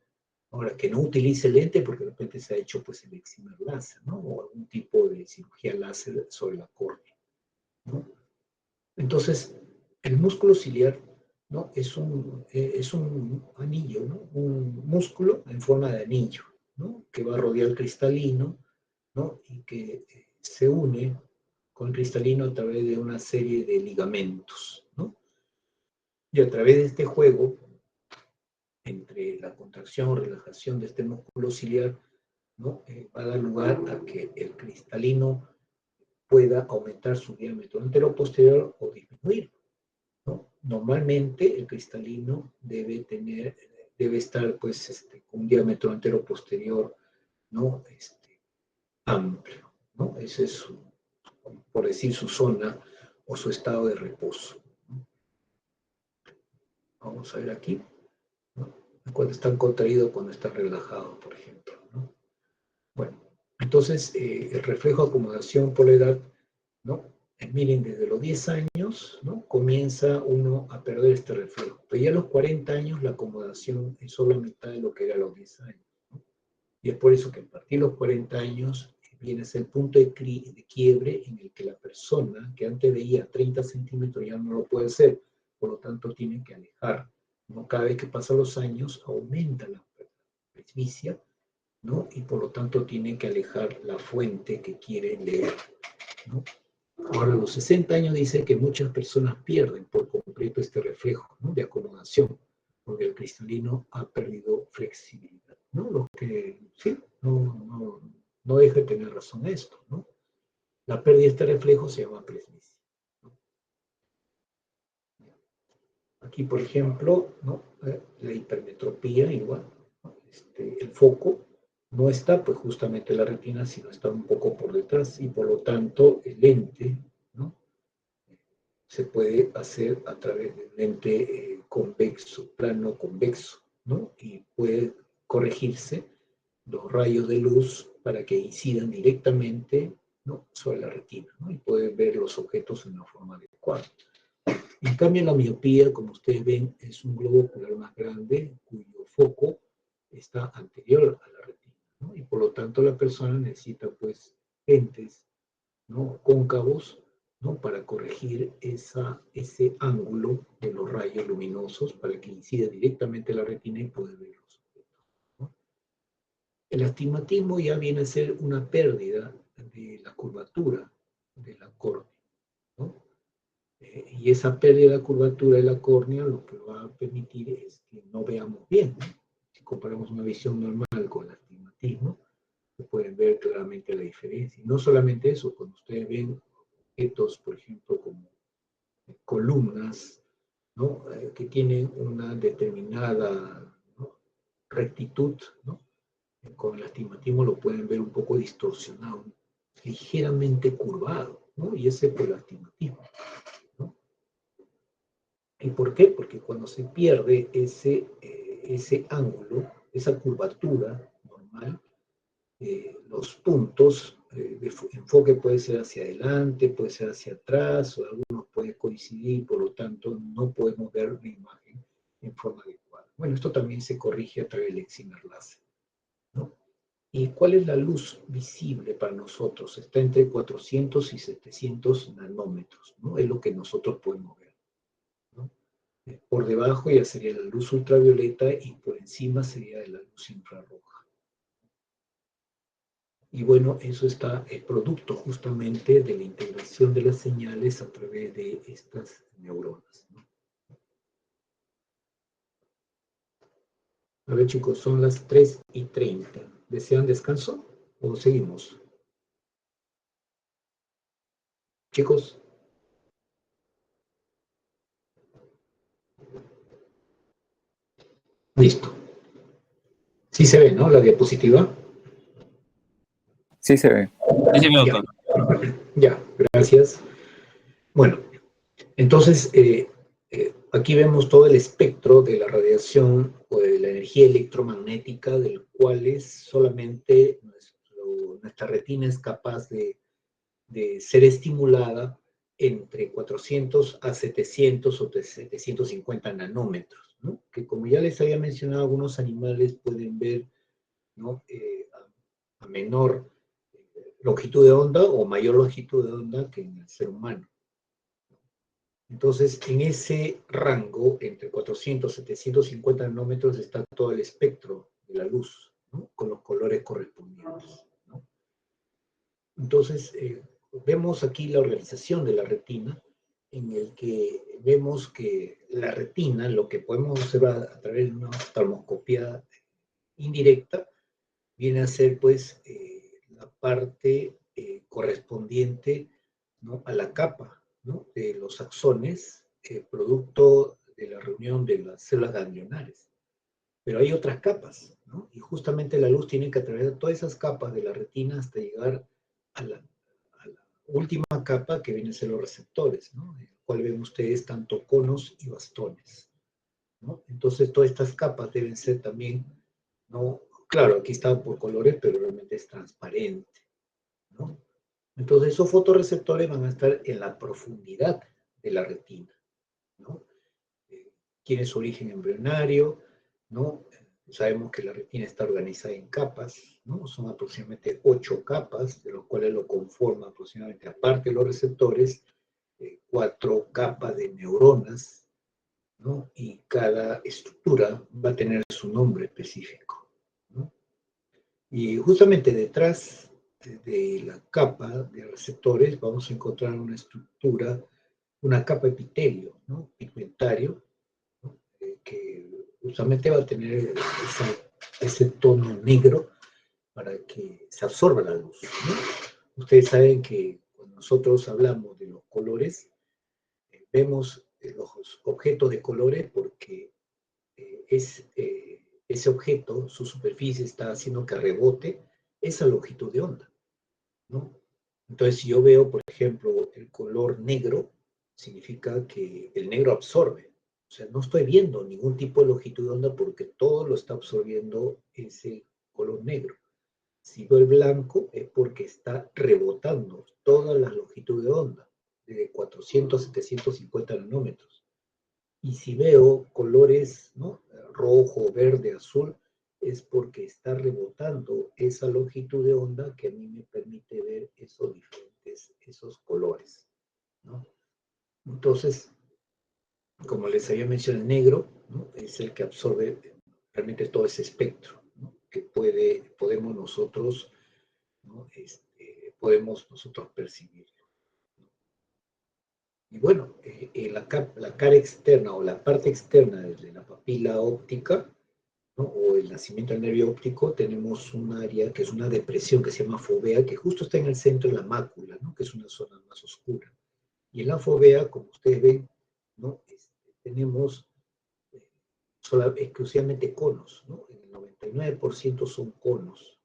[SPEAKER 1] Ahora, que no utilice lente porque de repente se ha hecho pues el excimer láser, ¿no? O algún tipo de cirugía láser sobre la córnea, ¿no? Entonces, el músculo ciliar, ¿no? Es un anillo, ¿no? Un músculo en forma de anillo, ¿no? Que va a rodear el cristalino ¿no? Y que se une con el cristalino a través de una serie de ligamentos, ¿no? Y a través de este juego, entre la contracción o relajación de este músculo ciliar, ¿no? Va a dar lugar a que el cristalino pueda aumentar su diámetro anteroposterior o disminuir, ¿no? Normalmente el cristalino debe estar pues con un diámetro anteroposterior, ¿no? Amplio, ¿no? Ese es por decir, su zona o su estado de reposo, ¿no? Vamos a ver aquí, ¿no? Cuando están contraídos, cuando están relajados, por ejemplo, ¿no? Bueno, entonces el reflejo de acomodación por la edad, ¿no? Miren, desde los 10 años, ¿no? Comienza uno a perder este reflejo. Pero ya a los 40 años la acomodación es solo la mitad de lo que era a los 10 años, ¿no? Y es por eso que a partir de los 40 años viene a ser el punto de quiebre en el que la persona que antes veía 30 centímetros ya no lo puede hacer, por lo tanto tiene que alejar, ¿no? Cada vez que pasan los años aumenta la presbicia, ¿no? Y por lo tanto tiene que alejar la fuente que quiere leer, ¿no? Ahora, a los 60 años dice que muchas personas pierden por completo este reflejo, ¿no? De acomodación, porque el cristalino ha perdido flexibilidad, ¿no? Lo que, sí, no deja de tener razón esto, ¿no? La pérdida de este reflejo se llama presbicia, ¿no? Aquí, por ejemplo, ¿no? La hipermetropía igual, ¿no? El foco no está pues justamente en la retina, sino está un poco por detrás y por lo tanto el lente, ¿no? Se puede hacer a través de un lente convexo, plano convexo, ¿no? Y puede corregirse los rayos de luz para que incidan directamente, ¿no? Sobre la retina, ¿no? Y pueden ver los objetos en una forma adecuada. En cambio, la miopía, como ustedes ven, es un globo ocular más grande cuyo foco está anterior a la retina, ¿no? Y por lo tanto la persona necesita pues lentes, ¿no? Cóncavos, ¿no? Para corregir ese ángulo de los rayos luminosos para que incida directamente en la retina y poder ver los objetos, ¿no? El astigmatismo ya viene a ser una pérdida de la curvatura de la córnea, ¿no? Y esa pérdida de la curvatura de la córnea lo que va a permitir es que no veamos bien, ¿no? Si comparamos una visión normal con el astigmatismo, se pueden ver claramente la diferencia. Y no solamente eso, cuando ustedes ven objetos, por ejemplo, como columnas, ¿no? Que tienen una determinada, ¿no? Rectitud, ¿no? Con el astigmatismo lo pueden ver un poco distorsionado, ligeramente curvado, ¿no? Y ese es el astigmatismo, ¿no? ¿Y por qué? Porque cuando se pierde ese ángulo, esa curvatura normal, los puntos de enfoque puede ser hacia adelante, puede ser hacia atrás, o algunos pueden coincidir, por lo tanto no podemos ver la imagen en forma adecuada. Bueno, esto también se corrige a través del excimer láser, ¿no? ¿Y cuál es la luz visible para nosotros? Está entre 400 y 700 nanómetros, ¿no? Es lo que nosotros podemos ver, ¿no? Por debajo ya sería la luz ultravioleta y por encima sería la luz infrarroja. Y bueno, eso está el producto justamente de la integración de las señales a través de estas neuronas, ¿no? A ver, chicos, son las 3:30. ¿Desean descanso o seguimos? Chicos, listo. Sí se ve, ¿no? La diapositiva.
[SPEAKER 2] Sí se ve.
[SPEAKER 3] Sí, sí,
[SPEAKER 1] Ya,
[SPEAKER 3] doctor.
[SPEAKER 1] ya, gracias. Bueno, entonces, aquí vemos todo el espectro de la radiación o de la energía electromagnética, del cual es solamente nuestra retina es capaz de ser estimulada entre 400 a 700 o 750 nanómetros, ¿no? Que como ya les había mencionado, algunos animales pueden ver, ¿no? A menor longitud de onda o mayor longitud de onda que en el ser humano. Entonces, en ese rango, entre 400 y 750 nanómetros, está todo el espectro de la luz, ¿no? Con los colores correspondientes, ¿no? Entonces, vemos aquí la organización de la retina, en el que vemos que la retina, lo que podemos observar a través de una oftalmoscopía indirecta, viene a ser pues la parte correspondiente, ¿no?, a la capa, ¿no?, de los axones, producto de la reunión de las células ganglionares. Pero hay otras capas, ¿no? Y justamente la luz tiene que atravesar todas esas capas de la retina hasta llegar a la última capa, que vienen a ser los receptores, ¿no?, en el cual ven ustedes tanto conos y bastones, ¿no? Entonces, todas estas capas deben ser también, ¿no? Claro, aquí está por colores, pero realmente es transparente, ¿no? Entonces, esos fotorreceptores van a estar en la profundidad de la retina, ¿no? Tiene su origen embrionario, ¿no? Sabemos que la retina está organizada en capas, ¿no? Son aproximadamente 8 capas, de los cuales lo conforman aproximadamente, aparte de los receptores, 4 capas de neuronas, ¿no? Y cada estructura va a tener su nombre específico, ¿no? Y justamente detrás de la capa de receptores vamos a encontrar una estructura, una capa epitelio, ¿no?, pigmentario, ¿no?, que justamente va a tener ese tono negro para que se absorba la luz, ¿no? Ustedes saben que cuando nosotros hablamos de los colores, vemos los objetos de colores porque ese objeto, su superficie está haciendo que rebote esa longitud de onda, ¿no? Entonces, si yo veo, por ejemplo, el color negro, significa que el negro absorbe. O sea, no estoy viendo ningún tipo de longitud de onda porque todo lo está absorbiendo ese color negro. Si veo el blanco es porque está rebotando toda la longitud de onda, de 400 a 750 nanómetros. Y si veo colores, ¿no?, rojo, verde, azul, es porque está rebotando esa longitud de onda que a mí me permite ver esos diferentes, esos colores, ¿no? Entonces, como les había mencionado, el negro, ¿no?, es el que absorbe realmente todo ese espectro, ¿no?, que podemos nosotros, ¿no?, podemos nosotros percibir. Y bueno, la cara externa o la parte externa de la papila óptica, ¿no?, o el nacimiento del nervio óptico, tenemos un área que es una depresión que se llama fovea, que justo está en el centro de la mácula, ¿no?, que es una zona más oscura. Y en la fovea, como ustedes ven, ¿no?, tenemos exclusivamente conos, ¿no? El 99% son conos,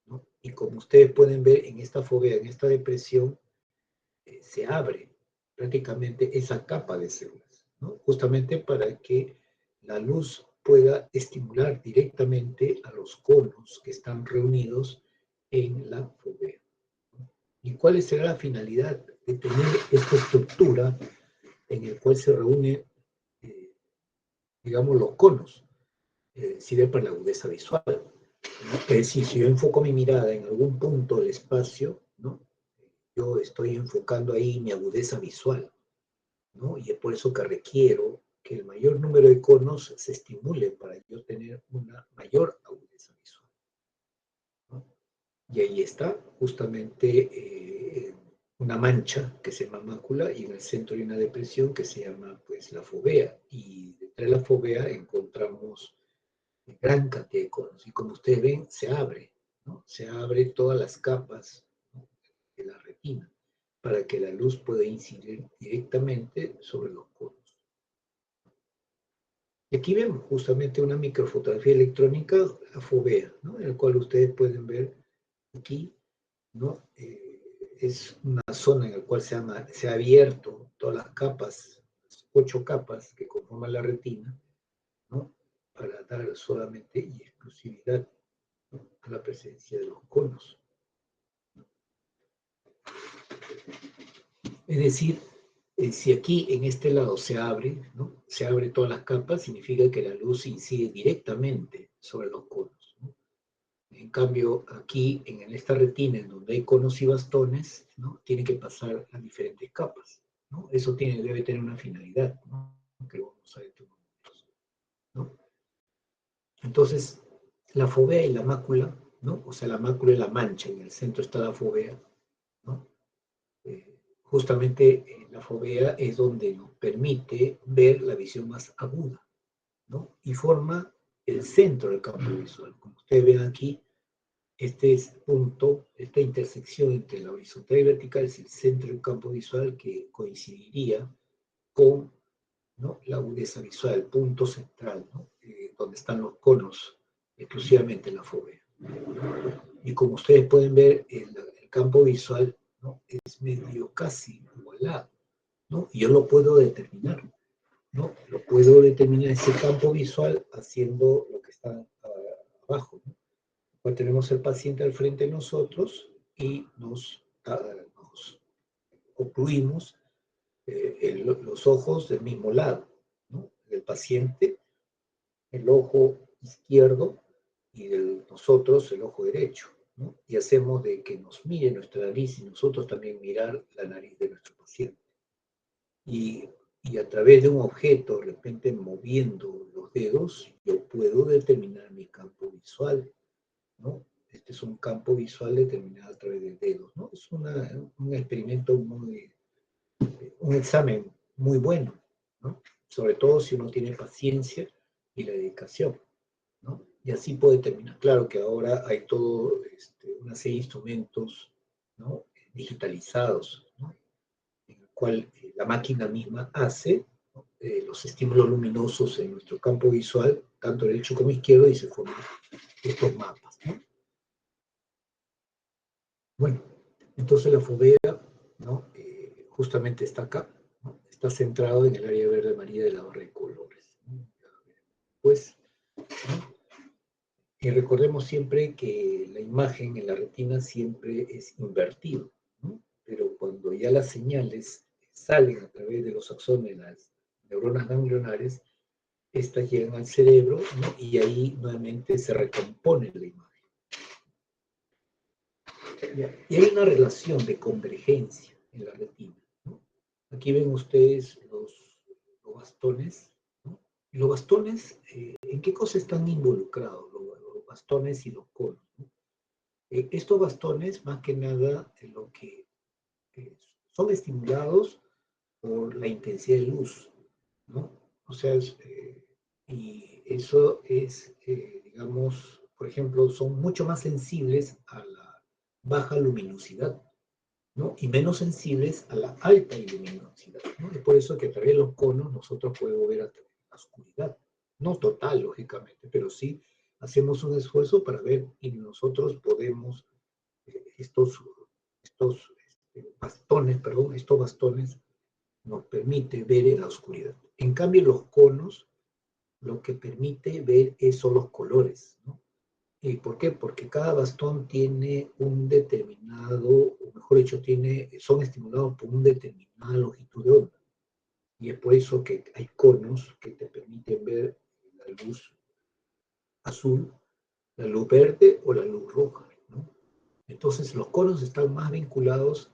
[SPEAKER 1] ¿no? Y como ustedes pueden ver en esta fovea, en esta depresión, se abre prácticamente esa capa de células, ¿no?, justamente para que la luz pueda estimular directamente a los conos que están reunidos en la fovea, ¿no? ¿Y cuál será la finalidad de tener esta estructura en el cual se reúnen, eh, digamos, los conos? Sirve para la agudeza visual, ¿no? Es decir, si yo enfoco mi mirada en algún punto del espacio, ¿no?, yo estoy enfocando ahí mi agudeza visual, ¿no? Y es por eso que requiero que el mayor número de conos se estimule para yo tener una mayor agudeza visual, ¿no? Y ahí está justamente una mancha que se llama mácula, y en el centro hay una depresión que se llama pues la fovea, y detrás de la fovea encontramos gran cantidad de conos, y como ustedes ven se abre, ¿no?, se abre todas las capas, ¿no?, de la retina para que la luz pueda incidir directamente sobre los conos. Y aquí vemos justamente una microfotografía electrónica, la fovea, ¿no?, en el cual ustedes pueden ver aquí, ¿no? Es una zona en la cual se ha abierto todas las capas, las 8 capas que conforman la retina, ¿no?, para dar solamente y exclusividad, ¿no?, a la presencia de los conos. Es decir, si aquí en este lado se abre, ¿no?, se abre todas las capas, significa que la luz incide directamente sobre los conos, ¿no? En cambio, aquí en esta retina, en donde hay conos y bastones, ¿no?, tiene que pasar las diferentes capas, ¿no? Eso debe tener una finalidad, ¿no?, que lo vamos a ver en estos momentos, ¿no? Entonces, la fovea y la mácula, ¿no?, o sea, la mácula es la mancha, y en el centro está la fovea, justamente la fovea es donde nos permite ver la visión más aguda, ¿no? Y forma el centro del campo visual. Como ustedes ven aquí, este es punto, esta intersección entre la horizontal y vertical es el centro del campo visual que coincidiría con, ¿no?, la agudeza visual, el punto central, ¿no?, donde están los conos, exclusivamente en la fovea. Y como ustedes pueden ver, el campo visual, ¿no?, es medio casi igualado, ¿no? Y yo lo puedo determinar, ¿no? Lo puedo determinar ese campo visual haciendo lo que está abajo, ¿no? Pues tenemos el paciente al frente de nosotros y nos ocluimos los ojos del mismo lado, ¿no? Del paciente, el ojo izquierdo, y de nosotros el ojo derecho, ¿no? Y hacemos de que nos mire nuestra nariz y nosotros también mirar la nariz de nuestro paciente. Y, y a través de un objeto, de repente moviendo los dedos, yo puedo determinar mi campo visual, ¿no? Este es un campo visual determinado a través de dedos, ¿no? Es un experimento un examen muy bueno, ¿no? Sobre todo si uno tiene paciencia y la dedicación, ¿no? Y así puede terminar. Claro que ahora hay todo, una serie de instrumentos, ¿no?, digitalizados, ¿no?, en el cual la máquina misma hace, ¿no?, los estímulos luminosos en nuestro campo visual, tanto derecho como izquierdo, y se forman estos mapas, ¿no? Bueno, entonces la fovea, ¿no?, justamente está acá, ¿no? Está centrado en el área verde amarilla de la barra de colores, ¿no? Pues, ¿no?, y recordemos siempre que la imagen en la retina siempre es invertida, ¿no? Pero cuando ya las señales salen a través de los axones, las neuronas ganglionares, estas llegan al cerebro, ¿no?, y ahí nuevamente se recompone la imagen. Y hay una relación de convergencia en la retina, ¿no? Aquí ven ustedes los bastones, ¿no? Y los bastones, ¿en qué cosa están involucrados los bastones y los conos, ¿no? Estos bastones, más que nada, lo que son estimulados por la intensidad de luz, ¿no? O sea, y eso es, digamos, por ejemplo, son mucho más sensibles a la baja luminosidad, ¿no?, y menos sensibles a la alta luminosidad, ¿no? Es por eso que a través de los conos nosotros podemos ver a través de la oscuridad. No total, lógicamente, pero sí hacemos un esfuerzo para ver y nosotros podemos, estos estos bastones nos permite ver en la oscuridad. En cambio, los conos lo que permite ver son los colores, ¿no? ¿Y por qué? Porque cada bastón tiene un determinado, o mejor dicho, son estimulados por una determinada longitud de onda. Y es por eso que hay conos que te permiten ver la luz azul, la luz verde o la luz roja, ¿no? Entonces, los conos están más vinculados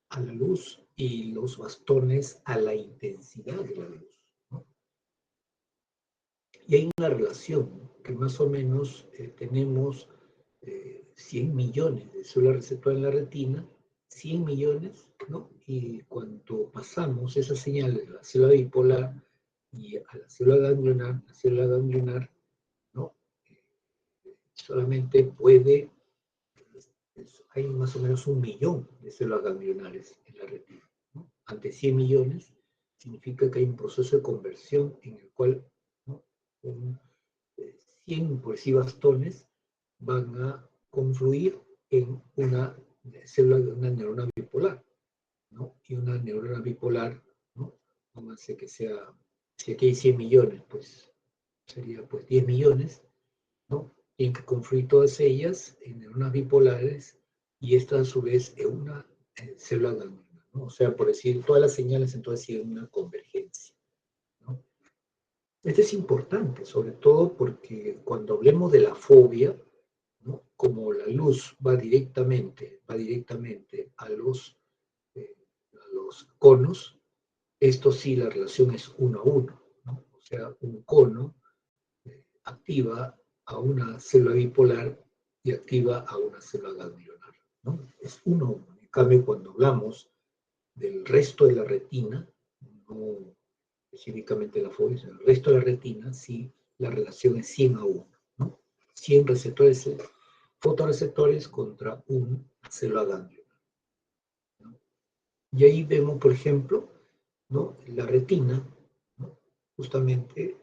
[SPEAKER 1] a la luz y los bastones a la intensidad de la luz, ¿no? Y hay una relación, ¿no?, que más o menos tenemos 100 millones de células receptoras en la retina, 100 millones, ¿no? Y cuando pasamos esa señal de la célula bipolar y a la célula ganglionar, ¿no?, solamente hay más o menos 1 millón de células ganglionares en la retina, ¿no? Ante 100 millones, significa que hay un proceso de conversión en el cual, ¿no?, 100 por sí bastones van a confluir en una célula de una neurona bipolar, ¿no? Y una neurona bipolar, ¿no?, pónganse que sea, si aquí hay 100 millones, pues sería pues 10 millones, ¿no? Tienen que confluir todas ellas en neuronas bipolares y esta a su vez en una célula ganglionar, ¿no? O sea, por decir, todas las señales entonces siguen una convergencia, ¿no? Esto es importante, sobre todo porque cuando hablemos de la fobia, ¿no?, como la luz va directamente a los conos, esto sí, la relación es 1 a 1, ¿no? O sea, un cono activa a una célula bipolar y activa a una célula ganglionar, ¿no? Es 1 a 1. En cambio, cuando hablamos del resto de la retina, no específicamente la fobia, sino el resto de la retina, sí, la relación es 100:1, ¿no? 100 receptores, fotorreceptores contra un célula ganglionar, ¿no? Y ahí vemos, por ejemplo, ¿no? La retina, ¿no? Justamente,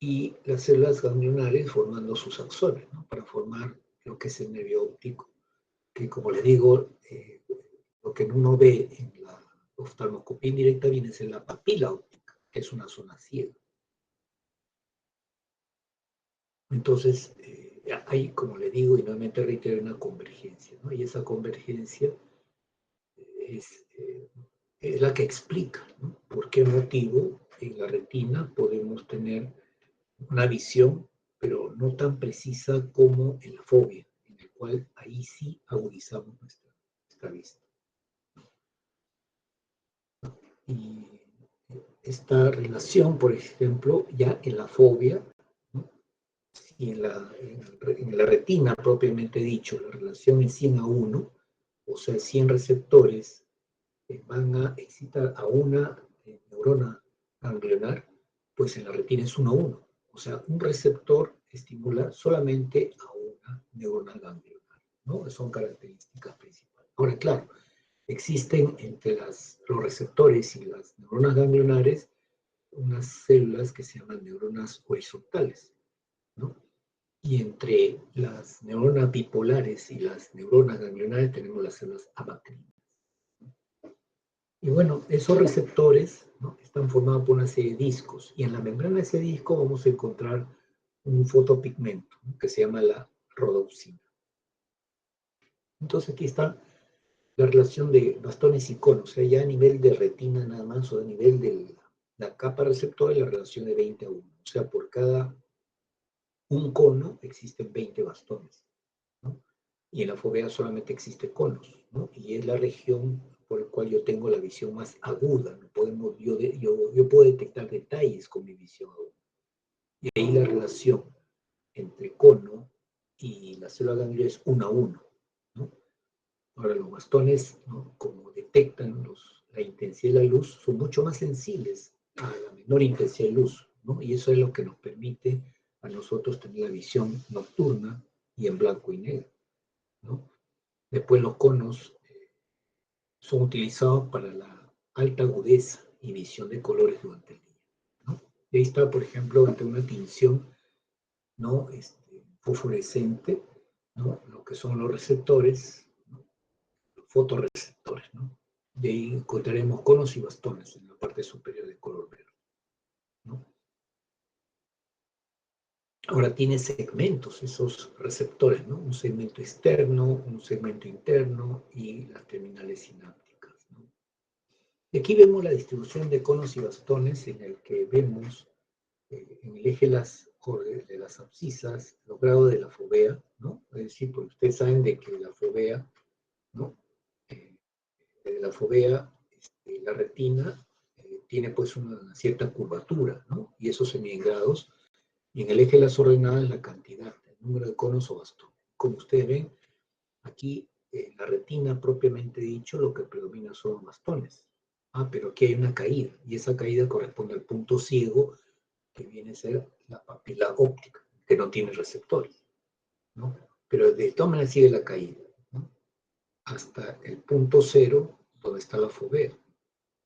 [SPEAKER 1] y las células ganglionares formando sus axones, ¿no? Para formar lo que es el nervio óptico, que como les digo, lo que uno ve en la oftalmoscopía indirecta viene a ser la papila óptica, que es una zona ciega. Entonces, hay, como le digo, y nuevamente reitero, una convergencia, ¿no? Y esa convergencia es, es la que explica, ¿no? Por qué motivo en la retina podemos tener una visión, pero no tan precisa como en la fobia, en el cual ahí sí agudizamos nuestra vista. Y esta relación, por ejemplo, ya en la fobia, ¿no? Y en la retina propiamente dicho, la relación es 100:1, o sea, 100 receptores van a excitar a una neurona ganglionar, pues en la retina es 1:1. O sea, un receptor estimula solamente a una neurona ganglionar, ¿no? Son características principales. Ahora, claro, existen entre los receptores y las neuronas ganglionares unas células que se llaman neuronas horizontales, ¿no? Y entre las neuronas bipolares y las neuronas ganglionares tenemos las células amacrinas. Y bueno, esos receptores, ¿no? Están formados por una serie de discos. Y en la membrana de ese disco vamos a encontrar un fotopigmento, ¿no? Que se llama la rodopsina. Entonces aquí está la relación de bastones y conos. O sea, ya a nivel de retina nada más, o a nivel de la capa receptora, la relación de 20:1. O sea, por cada un cono existen 20 bastones, ¿no? Y en la fovea solamente existe conos, ¿no? Y es la región por la cual yo tengo la visión más aguda, ¿no? Yo puedo detectar detalles con mi visión aguda. Y ahí la relación entre cono y la célula ganglionar es 1:1, ¿no? Ahora los bastones, ¿no? Como detectan la intensidad de la luz, son mucho más sensibles a la menor intensidad de luz, ¿no? Y eso es lo que nos permite a nosotros tener la visión nocturna y en blanco y negro, ¿no? Después los conos son utilizados para la alta agudeza y visión de colores durante el día, ¿no? Y ahí está, por ejemplo, ante una tinción, ¿no? Fosforescente, ¿no? Lo que son los receptores, ¿no? Los fotorreceptores, ¿no? De ahí encontraremos conos y bastones en la parte superior del color verde, ¿no? Ahora tiene segmentos esos receptores, ¿no? Un segmento externo, un segmento interno y las terminales sinápticas, ¿no? Y aquí vemos la distribución de conos y bastones en el que vemos en el eje de las abscisas los grados de la fovea, ¿no? Es decir, porque ustedes saben de que la fovea, ¿no? De la fovea, la retina tiene pues una cierta curvatura, ¿no? Y eso se mide en grados. Y en el eje de las ordenadas la cantidad, el número de conos o bastones. Como ustedes ven, aquí en la retina propiamente dicho, lo que predomina son los bastones. Ah, pero aquí hay una caída, y esa caída corresponde al punto ciego, que viene a ser la papila óptica, que no tiene receptores, ¿no? Pero de todas maneras sigue la caída, ¿no? Hasta el punto cero, donde está la fovea,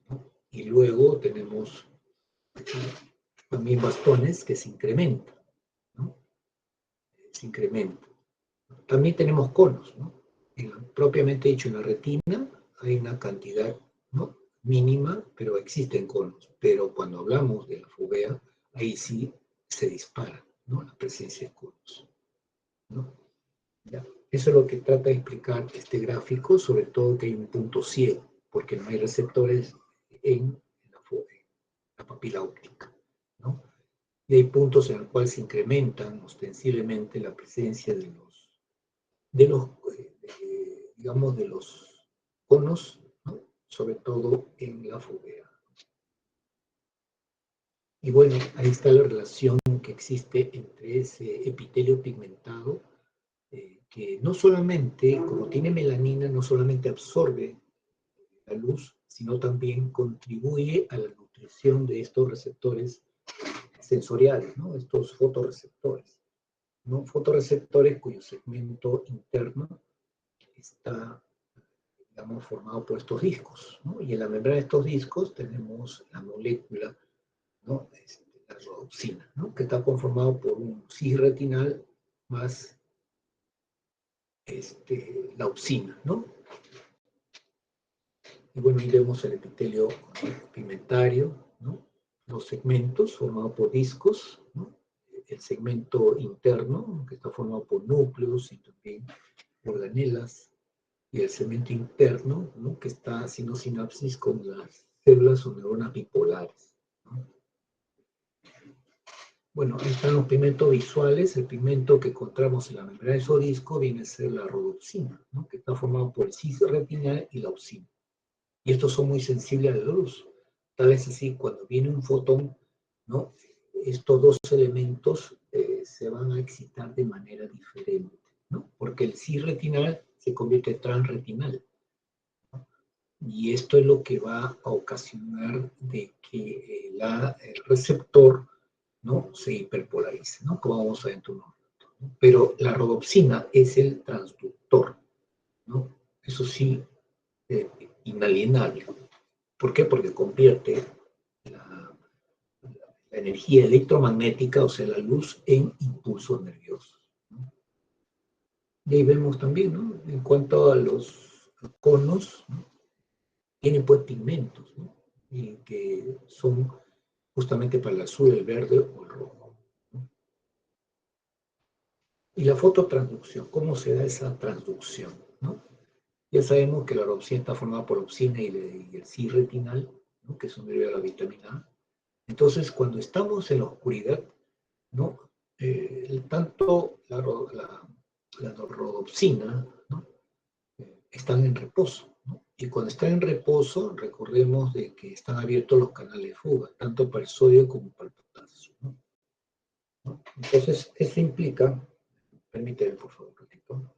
[SPEAKER 1] ¿no? Y luego tenemos aquí también bastones que se incrementan, ¿no? Se incrementan. También tenemos conos, ¿no? Propiamente dicho, en la retina hay una cantidad, ¿no? Mínima, pero existen conos. Pero cuando hablamos de la fovea, ahí sí se dispara, ¿no? La presencia de conos, ¿no? ¿Ya? Eso es lo que trata de explicar este gráfico, sobre todo que hay un punto ciego, porque no hay receptores en la papila óptica, ¿no? Y hay puntos en los cuales se incrementan ostensiblemente la presencia digamos, de los conos, ¿no? Sobre todo en la fovea. Y bueno, ahí está la relación que existe entre ese epitelio pigmentado, que no solamente, como tiene melanina, no solamente absorbe la luz, sino también contribuye a la nutrición de estos receptores sensoriales, ¿no? Estos fotorreceptores, ¿no? Fotorreceptores cuyo segmento interno está, digamos, formado por estos discos, ¿no? Y en la membrana de estos discos tenemos la molécula, ¿no? La rodopsina, ¿no? Que está conformado por un cisretinal más la opsina, ¿no? Y bueno, ahí vemos el epitelio pigmentario, ¿no? Los segmentos formados por discos, ¿no? El segmento interno, que está formado por núcleos y también organelas, y el segmento interno, ¿no? Que está haciendo sinapsis con las células o neuronas bipolares, ¿no? Bueno, ahí están los pigmentos visuales. El pigmento que encontramos en la membrana de esos discos viene a ser la rodopsina, ¿no? Que está formado por el cis-retinal y la opsina. Y estos son muy sensibles a la luz. Tal vez así, cuando viene un fotón, ¿no? Estos dos elementos se van a excitar de manera diferente, ¿no? Porque el cis-retinal se convierte en transretinal. ¿No? Y esto es lo que va a ocasionar de que el receptor, ¿no? Se hiperpolarice, ¿no? Como vamos a ver en un momento, ¿no? Pero la rodopsina es el transductor, ¿no? Eso sí, inalienable. ¿Por qué? Porque convierte la energía electromagnética, o sea, la luz, en impulsos nerviosos, ¿no? Y ahí vemos también, ¿no? En cuanto a los conos, ¿no? Tienen pues pigmentos, ¿no? Y que son justamente para el azul, el verde o el rojo, ¿no? Y la fototransducción, ¿cómo se da esa transducción, ¿no? Ya sabemos que la rodopsina está formada por opsina y el cis-retinal, ¿no? Que son derivados de la vitamina A. Entonces, cuando estamos en la oscuridad, ¿no? Tanto la rodopsina, ¿no? Están en reposo, ¿no? Y cuando están en reposo, recordemos de que están abiertos los canales de fuga, tanto para el sodio como para el potasio, ¿no? ¿No? Entonces, eso implica, permíteme por favor un ratito.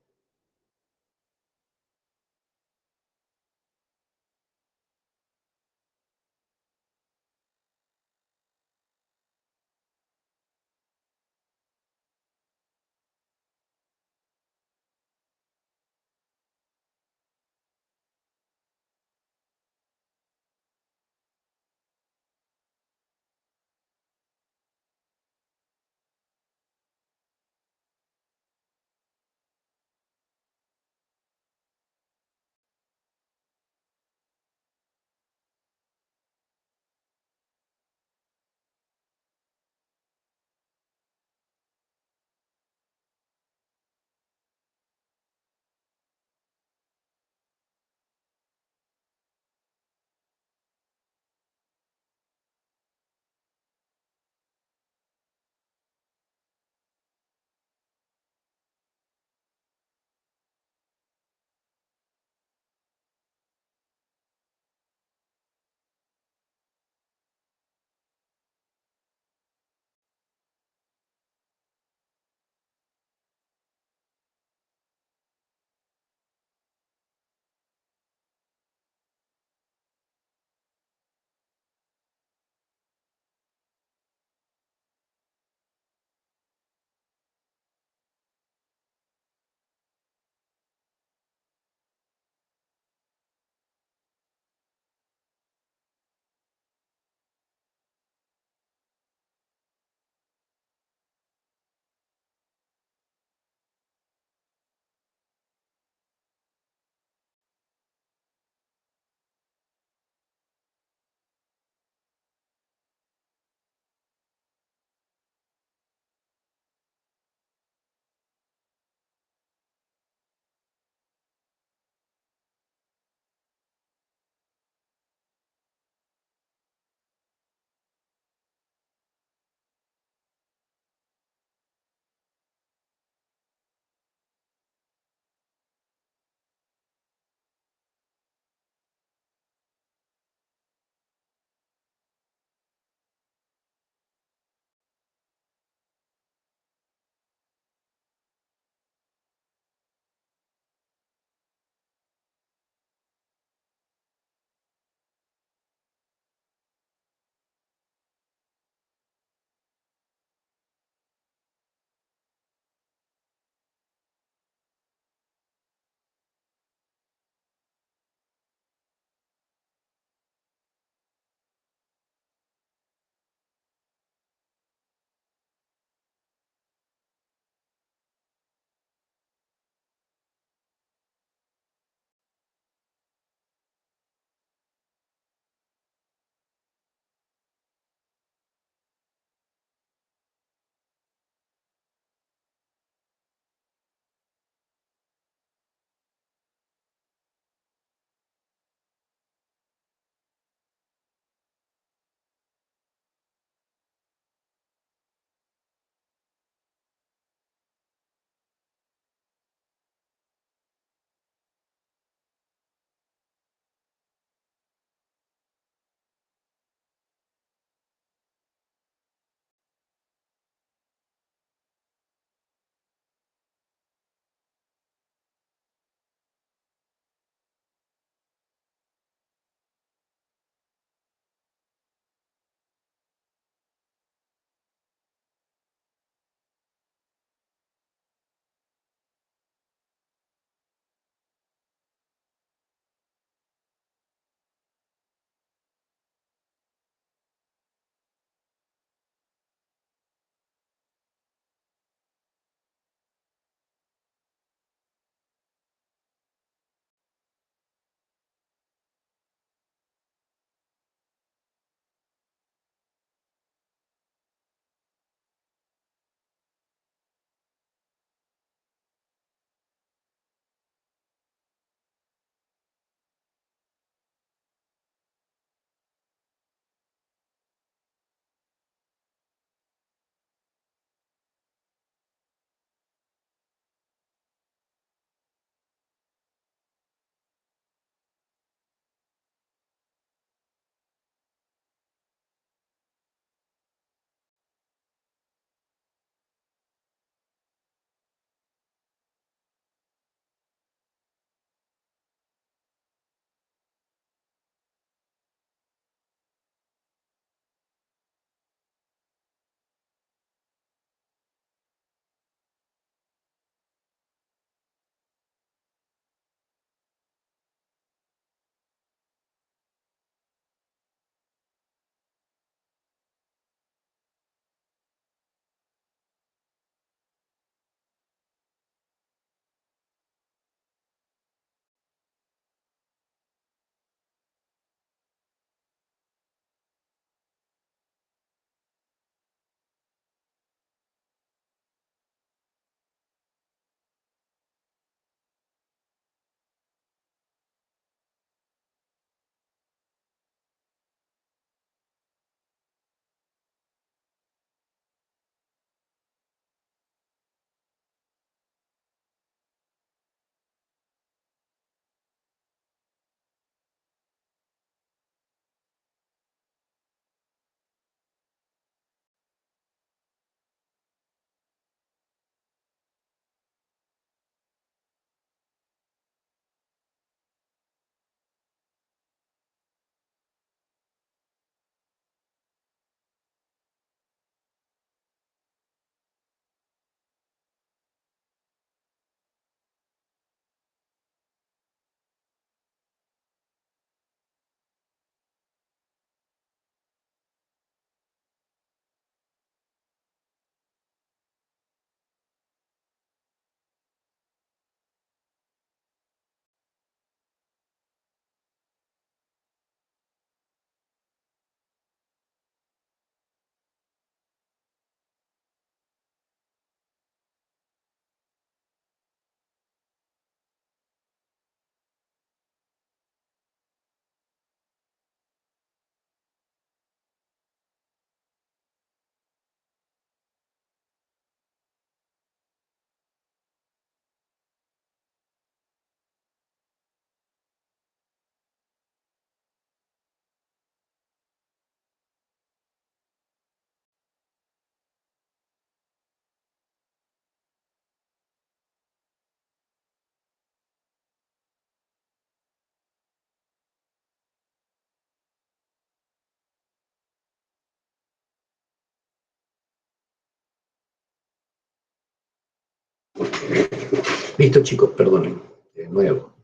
[SPEAKER 1] Listo, chicos, perdonen. De nuevo.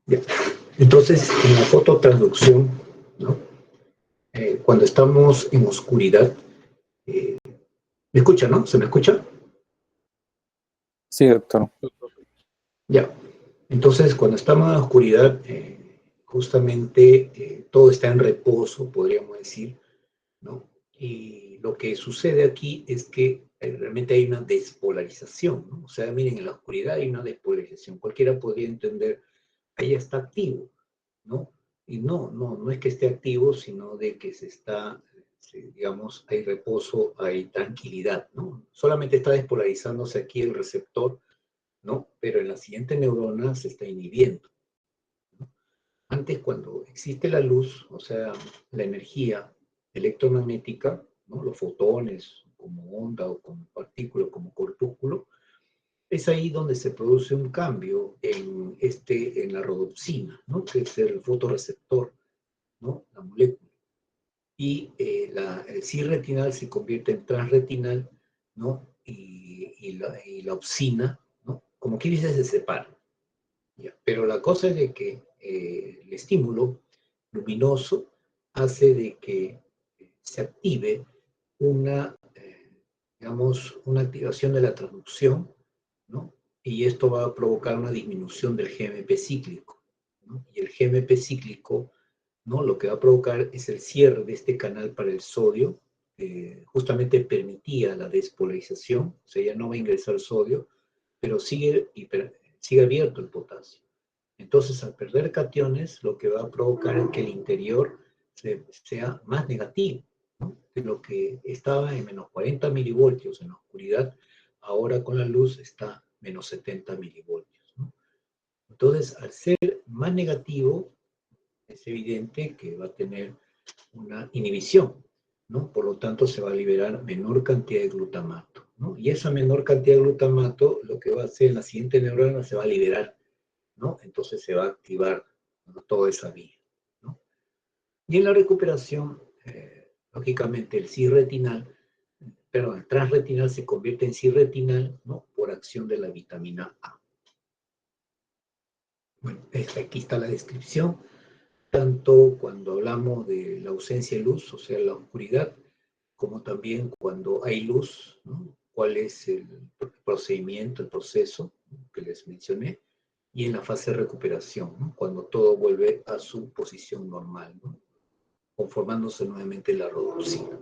[SPEAKER 1] Ya. Entonces, en la fototransducción, ¿no? Cuando estamos en oscuridad, ¿me escucha, no? ¿Se me escucha?
[SPEAKER 2] Sí, doctor.
[SPEAKER 1] Ya. Entonces, cuando estamos en la oscuridad, justamente todo está en reposo, podríamos decir, ¿no? Y lo que sucede aquí es que realmente hay una despolarización, ¿no? O sea, miren, en la oscuridad hay una despolarización. Cualquiera podría entender, ahí está activo, ¿no? Y no es que esté activo, sino de que digamos, hay reposo, hay tranquilidad, ¿no? Solamente está despolarizándose aquí el receptor, ¿no? Pero en la siguiente neurona se está inhibiendo. Antes, cuando existe la luz, o sea, la energía electromagnética, ¿no? Los fotones, como onda o como partícula, como corpúsculo, es ahí donde se produce un cambio en la rodopsina, ¿no? Que es el fotorreceptor, ¿no? La molécula. Y el cis-retinal se convierte en transretinal, ¿no? Y la opsina, ¿no? Como que dice, se separa. ¿Ya? Pero la cosa es de que el estímulo luminoso hace de que se active una, digamos, una activación de la transducción, ¿no? Y esto va a provocar una disminución del GMP cíclico, ¿no? Y el GMP cíclico, ¿no? Lo que va a provocar es el cierre de este canal para el sodio, justamente permitía la despolarización, o sea, ya no va a ingresar sodio, pero sigue abierto el potasio. Entonces, al perder cationes, lo que va a provocar es que el interior sea más negativo, ¿no? De lo que estaba en menos 40 milivoltios en la oscuridad, ahora con la luz está menos 70 milivoltios, ¿no? Entonces, al ser más negativo, es evidente que va a tener una inhibición, ¿no? Por lo tanto, se va a liberar menor cantidad de glutamato, ¿no? Y esa menor cantidad de glutamato, lo que va a hacer en la siguiente neurona, se va a liberar, ¿no? Entonces se va a activar, ¿no? Toda esa vía, ¿no? Y en la recuperación, lógicamente el cis-retinal, perdón, el transretinal se convierte en cis-retinal, ¿no? Por acción de la vitamina A. Bueno, aquí está la descripción, tanto cuando hablamos de la ausencia de luz, o sea, la oscuridad, como también cuando hay luz, ¿no? Cuál es el procedimiento, el proceso que les mencioné, y en la fase de recuperación, ¿no? Cuando todo vuelve a su posición normal, ¿no? Conformándose nuevamente la rodopsina.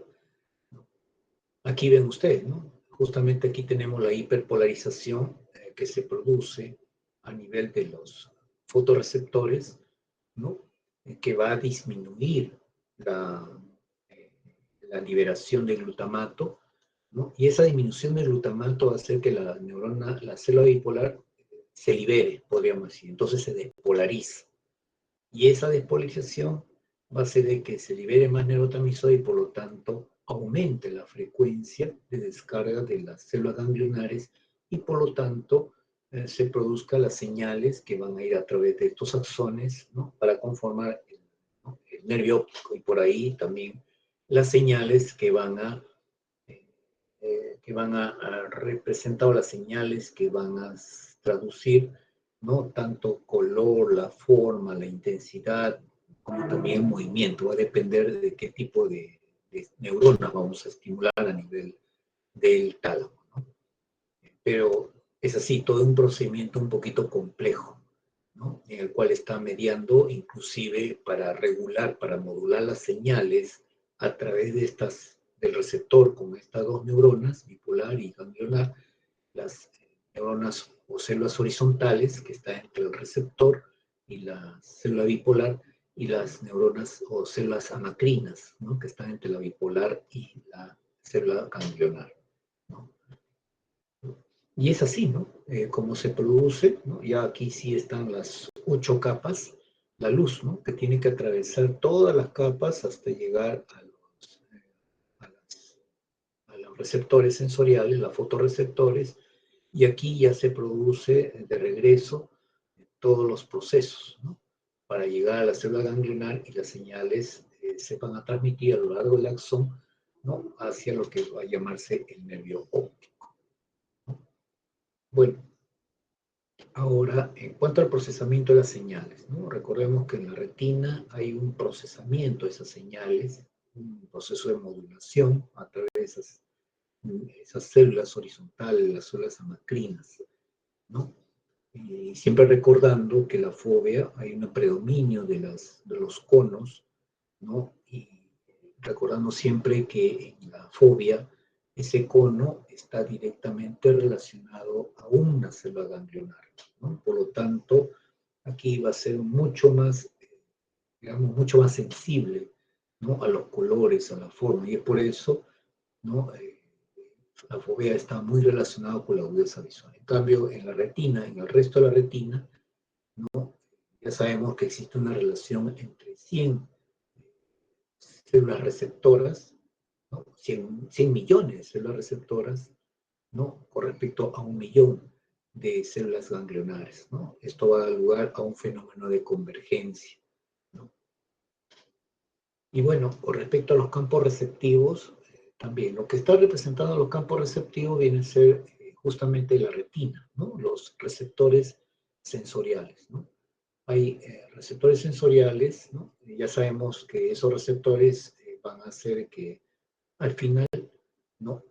[SPEAKER 1] Aquí ven ustedes, ¿no? Justamente aquí tenemos la hiperpolarización que se produce a nivel de los fotorreceptores, ¿no? Que va a disminuir la, eh, la liberación de glutamato, ¿no? Y esa disminución de glutamato va a hacer que la neurona, la célula bipolar, se libere, podríamos decir. Entonces se despolariza. Y esa despolarización va a hacer de que se libere más neurotransmisor y por lo tanto aumente la frecuencia de descarga de las células ganglionares y por lo tanto se produzcan las señales que van a ir a través de estos axones, ¿no? Para conformar ¿no? El nervio óptico y por ahí también las señales que van a representar o las señales que van a traducir, ¿no? Tanto color, la forma, la intensidad, como también movimiento. Va a depender de qué tipo de neuronas vamos a estimular a nivel del tálamo, ¿no? Pero es así, todo un procedimiento un poquito complejo, ¿no? En el cual está mediando inclusive para regular, para modular las señales a través del receptor con estas dos neuronas, bipolar y ganglionar, las neuronas o células horizontales que están entre el receptor y la célula bipolar y las neuronas o células amacrinas, ¿no? Que están entre la bipolar y la célula ganglionar, ¿no? Y es así, ¿no? Como se produce, ¿no? Ya aquí sí están las 8 capas, la luz, ¿no? Que tiene que atravesar todas las capas hasta llegar a los receptores sensoriales, los fotorreceptores, y aquí ya se produce de regreso todos los procesos, ¿no? Para llegar a la célula ganglionar y las señales se van a transmitir a lo largo del axón, ¿no? Hacia lo que va a llamarse el nervio óptico, ¿no? Bueno, ahora, en cuanto al procesamiento de las señales, ¿no? Recordemos que en la retina hay un procesamiento de esas señales, un proceso de modulación a través de esas células horizontales, las células amacrinas, ¿no? Y siempre recordando que la fobia hay un predominio de los conos, ¿no? Y recordando siempre que en la fobia ese cono está directamente relacionado a una célula ganglionar, ¿no? Por lo tanto, aquí va a ser mucho más, digamos, mucho más sensible, ¿no? A los colores, a la forma, y es por eso, ¿no? La fobia está muy relacionada con la agudeza visual. En cambio, en la retina, en el resto de la retina, ¿no? Ya sabemos que existe una relación entre 100 células receptoras, ¿no? 100 millones de células receptoras, ¿no? Con respecto a 1 millón de células ganglionares, ¿no? Esto va a dar lugar a un fenómeno de convergencia, ¿no? Y bueno, con respecto a los campos receptivos, también lo que está representando los campos receptivos viene a ser justamente la retina, ¿no? Los receptores sensoriales, ¿no? Hay receptores sensoriales, ¿no? Y ya sabemos que esos receptores van a hacer que al final, ¿no?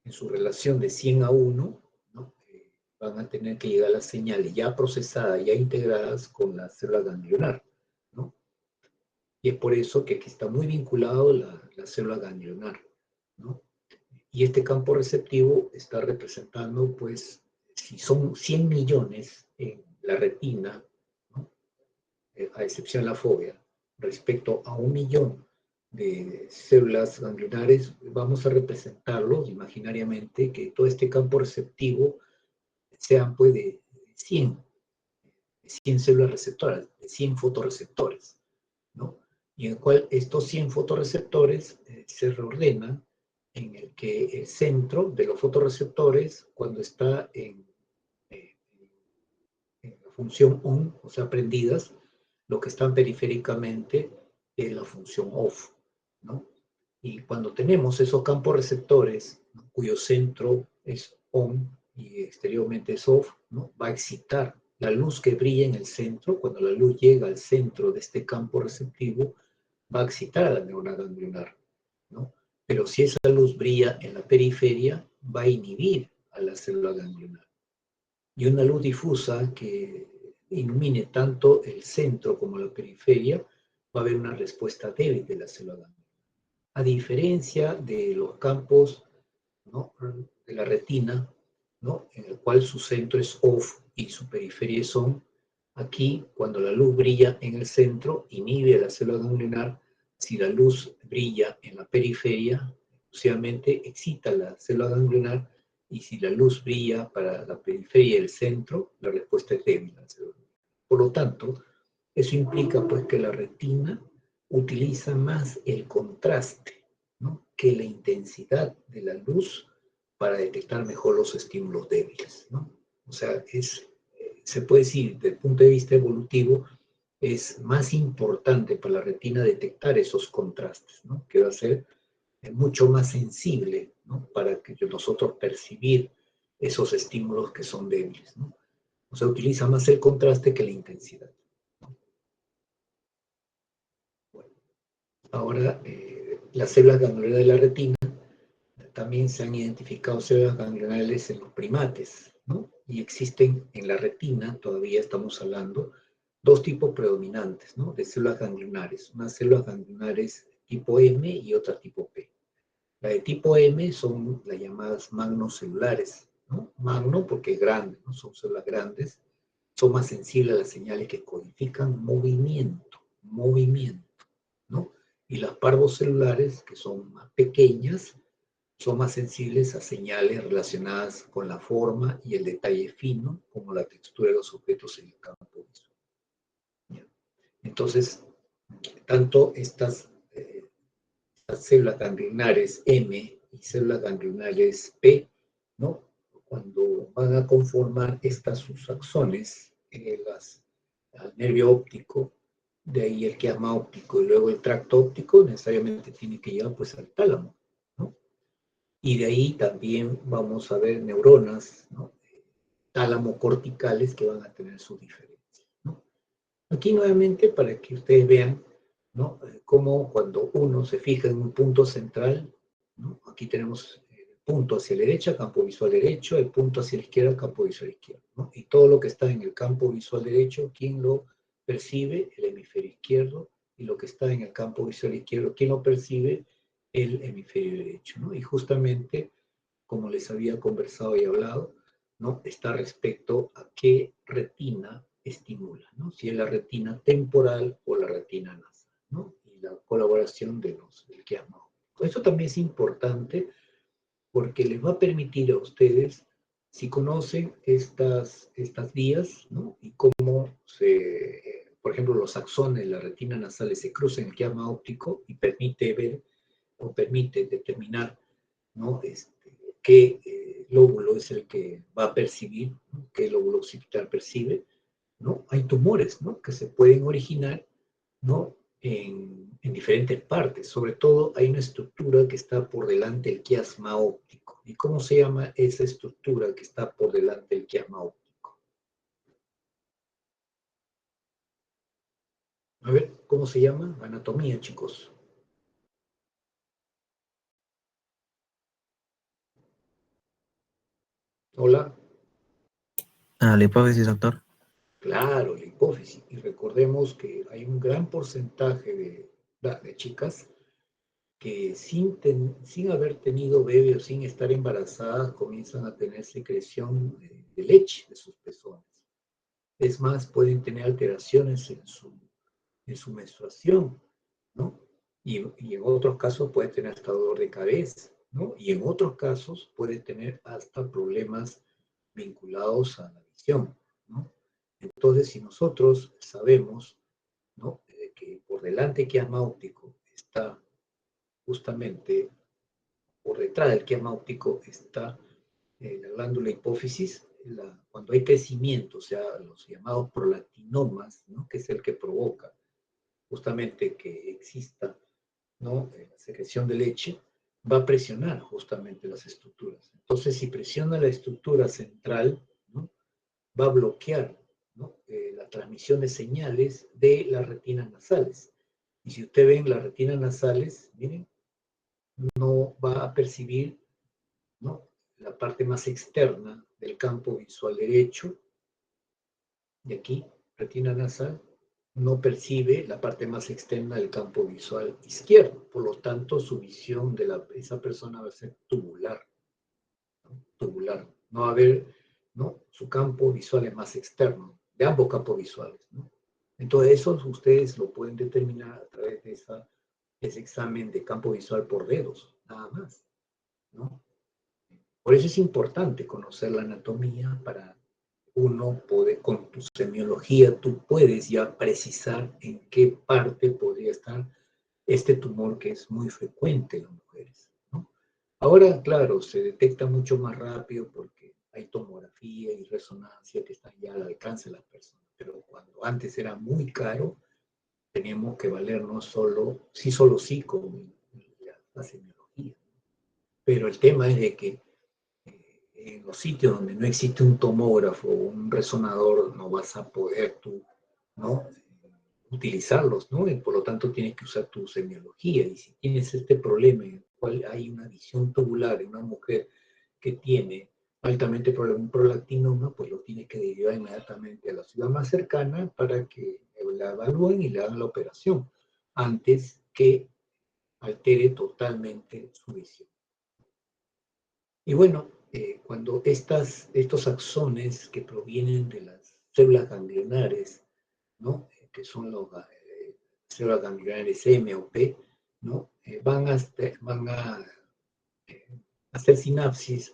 [SPEAKER 1] En su relación de 100 a 1, ¿no? Van a tener que llegar las señales ya procesadas, ya integradas con la célula ganglionar, ¿no? Y es por eso que aquí está muy vinculado la célula ganglionar, ¿no? Y este campo receptivo está representando, pues, si son 100 millones en la retina, ¿no? A excepción de la fobia, respecto a 1 millón de células ganglionares, vamos a representarlos imaginariamente, que todo este campo receptivo sean pues de 100, 100 células receptoras, de 100 fotorreceptores, ¿no? Y en el cual estos 100 fotorreceptores se reordenan en el que el centro de los fotorreceptores, cuando está eh, en la función on, o sea, prendidas, lo que están periféricamente es la función off, ¿no? Y cuando tenemos esos campos receptores, ¿no? Cuyo centro es on y exteriormente es off, ¿no? Va a excitar la luz que brilla en el centro. Cuando la luz llega al centro de este campo receptivo, va a excitar a la neurona ganglionar, ¿no? Pero si esa luz brilla en la periferia, va a inhibir a la célula ganglionar. Y una luz difusa que ilumine tanto el centro como la periferia, va a haber una respuesta débil de la célula ganglionar. A diferencia de los campos, ¿no? De la retina, ¿no? En el cual su centro es off y su periferia es on, aquí cuando la luz brilla en el centro, inhibe a la célula ganglionar. Si la luz brilla en la periferia, exclusivamente excita a la célula ganglionar, y si la luz brilla para la periferia y el centro, la respuesta es débil a la célula ganglionar. Por lo tanto, eso implica pues que la retina utiliza más el contraste, ¿no? Que la intensidad de la luz para detectar mejor los estímulos débiles, ¿no? O sea, se puede decir, desde el punto de vista evolutivo, es más importante para la retina detectar esos contrastes, ¿no? Que va a ser mucho más sensible, ¿no? Para que nosotros percibir esos estímulos que son débiles, ¿no? O sea, utiliza más el contraste que la intensidad, ¿no? Bueno, ahora, las células ganglionares de la retina, también se han identificado células ganglionales en los primates, ¿no? Y existen en la retina, todavía estamos hablando, dos tipos predominantes, ¿no? De células ganglionares. Unas células ganglionares tipo M y otras tipo P. La de tipo M son las llamadas magnocelulares, ¿no? Magno porque es grande, ¿no? Son células grandes, son más sensibles a las señales que codifican movimiento, ¿no? Y las parvocelulares, que son más pequeñas, son más sensibles a señales relacionadas con la forma y el detalle fino, como la textura de los objetos en el campo visual. Entonces, tanto estas células ganglionares M y células ganglionares P, ¿no? Cuando van a conformar estas subaxones al nervio óptico, De ahí el quiasma óptico y luego el tracto óptico necesariamente tiene que llegar pues al tálamo, ¿no? Y de ahí también vamos a ver neuronas, ¿no? Tálamo corticales que van a tener su diferencia, ¿no? Aquí nuevamente para que ustedes vean, ¿no? Cómo cuando uno se fija en un punto central, ¿no? Aquí tenemos el punto hacia la derecha, campo visual derecho, el punto hacia la izquierda, campo visual izquierdo, ¿no? Y todo lo que está en el campo visual derecho, ¿quién lo percibe? El hemisferio izquierdo. Y lo que está en el campo visual izquierdo, ¿quién lo percibe? El hemisferio derecho, ¿no? Y justamente, como les había conversado y hablado, ¿no? Está respecto a qué retina estimula, ¿no? Si es la retina temporal o la retina nasal, ¿no? Y la colaboración de del quiasma óptico. Esto también es importante porque les va a permitir a ustedes, si conocen estas vías, ¿no? Y cómo por ejemplo, los axones de la retina nasal se cruzan en el quiasma óptico y permite ver o permite determinar, ¿no? Qué lóbulo es el que va a percibir, ¿no? Qué lóbulo occipital percibe, ¿no? Hay tumores, ¿no? Que se pueden originar, ¿no? En diferentes partes. Sobre todo hay una estructura que está por delante del quiasma óptico. ¿Y cómo se llama esa estructura que está por delante del quiasma óptico? A ver, ¿cómo se llama? Anatomía, chicos. Hola.
[SPEAKER 3] Ah, la hipófisis, doctor.
[SPEAKER 1] Claro, la hipófisis. Y recordemos que hay un gran porcentaje de chicas que sin haber tenido bebé o sin estar embarazadas comienzan a tener secreción de leche de sus pezones. Es más, pueden tener alteraciones en su menstruación, ¿no? Y en otros casos puede tener hasta dolor de cabeza, ¿no? Y en otros casos puede tener hasta problemas vinculados a la visión, ¿no? Entonces, si nosotros sabemos, ¿no? Que por delante quiasma óptico está justamente por detrás del quiasma óptico está la glándula hipófisis, cuando hay crecimiento, o sea, los llamados prolactinomas, ¿no? Que es el que provoca justamente que exista, ¿no? La secreción de leche, va a presionar justamente las estructuras. Entonces, si presiona la estructura central, ¿no? Va a bloquear, ¿no? La transmisión de señales de las retinas nasales. Y si usted ven las retinas nasales, miren, no va a percibir, ¿no? La parte más externa del campo visual derecho, de aquí, retina nasal, no percibe la parte más externa del campo visual izquierdo. Por lo tanto, su visión de esa persona va a ser tubular, ¿no? Tubular. No va a haber, ¿no? Su campo visual es más externo, de ambos campos visuales, ¿no? Entonces, eso ustedes lo pueden determinar a través de ese examen de campo visual por dedos, nada más, ¿no? Por eso es importante conocer la anatomía para uno poder, con tu semiología, tú puedes ya precisar en qué parte podría estar este tumor que es muy frecuente en las mujeres, ¿no? Ahora, claro, se detecta mucho más rápido porque hay tomografía y resonancia que están ya al alcance de las personas, pero cuando antes era muy caro, teníamos que valernos solo sí con la semiología. Pero el tema es de que en los sitios donde no existe un tomógrafo o un resonador, no vas a poder tú, ¿no? Utilizarlos, ¿no? Y por lo tanto tienes que usar tu semiología. Y si tienes este problema en el cual hay una visión tubular en una mujer que tiene altamente un prolactinoma, pues lo tienes que derivar inmediatamente a la ciudad más cercana para que la evalúen y le hagan la operación, antes que altere totalmente su visión. Y bueno, cuando estos axones que provienen de las células ganglionares, ¿no? Que son las células ganglionares M o P, ¿no? Van a eh, hacer sinapsis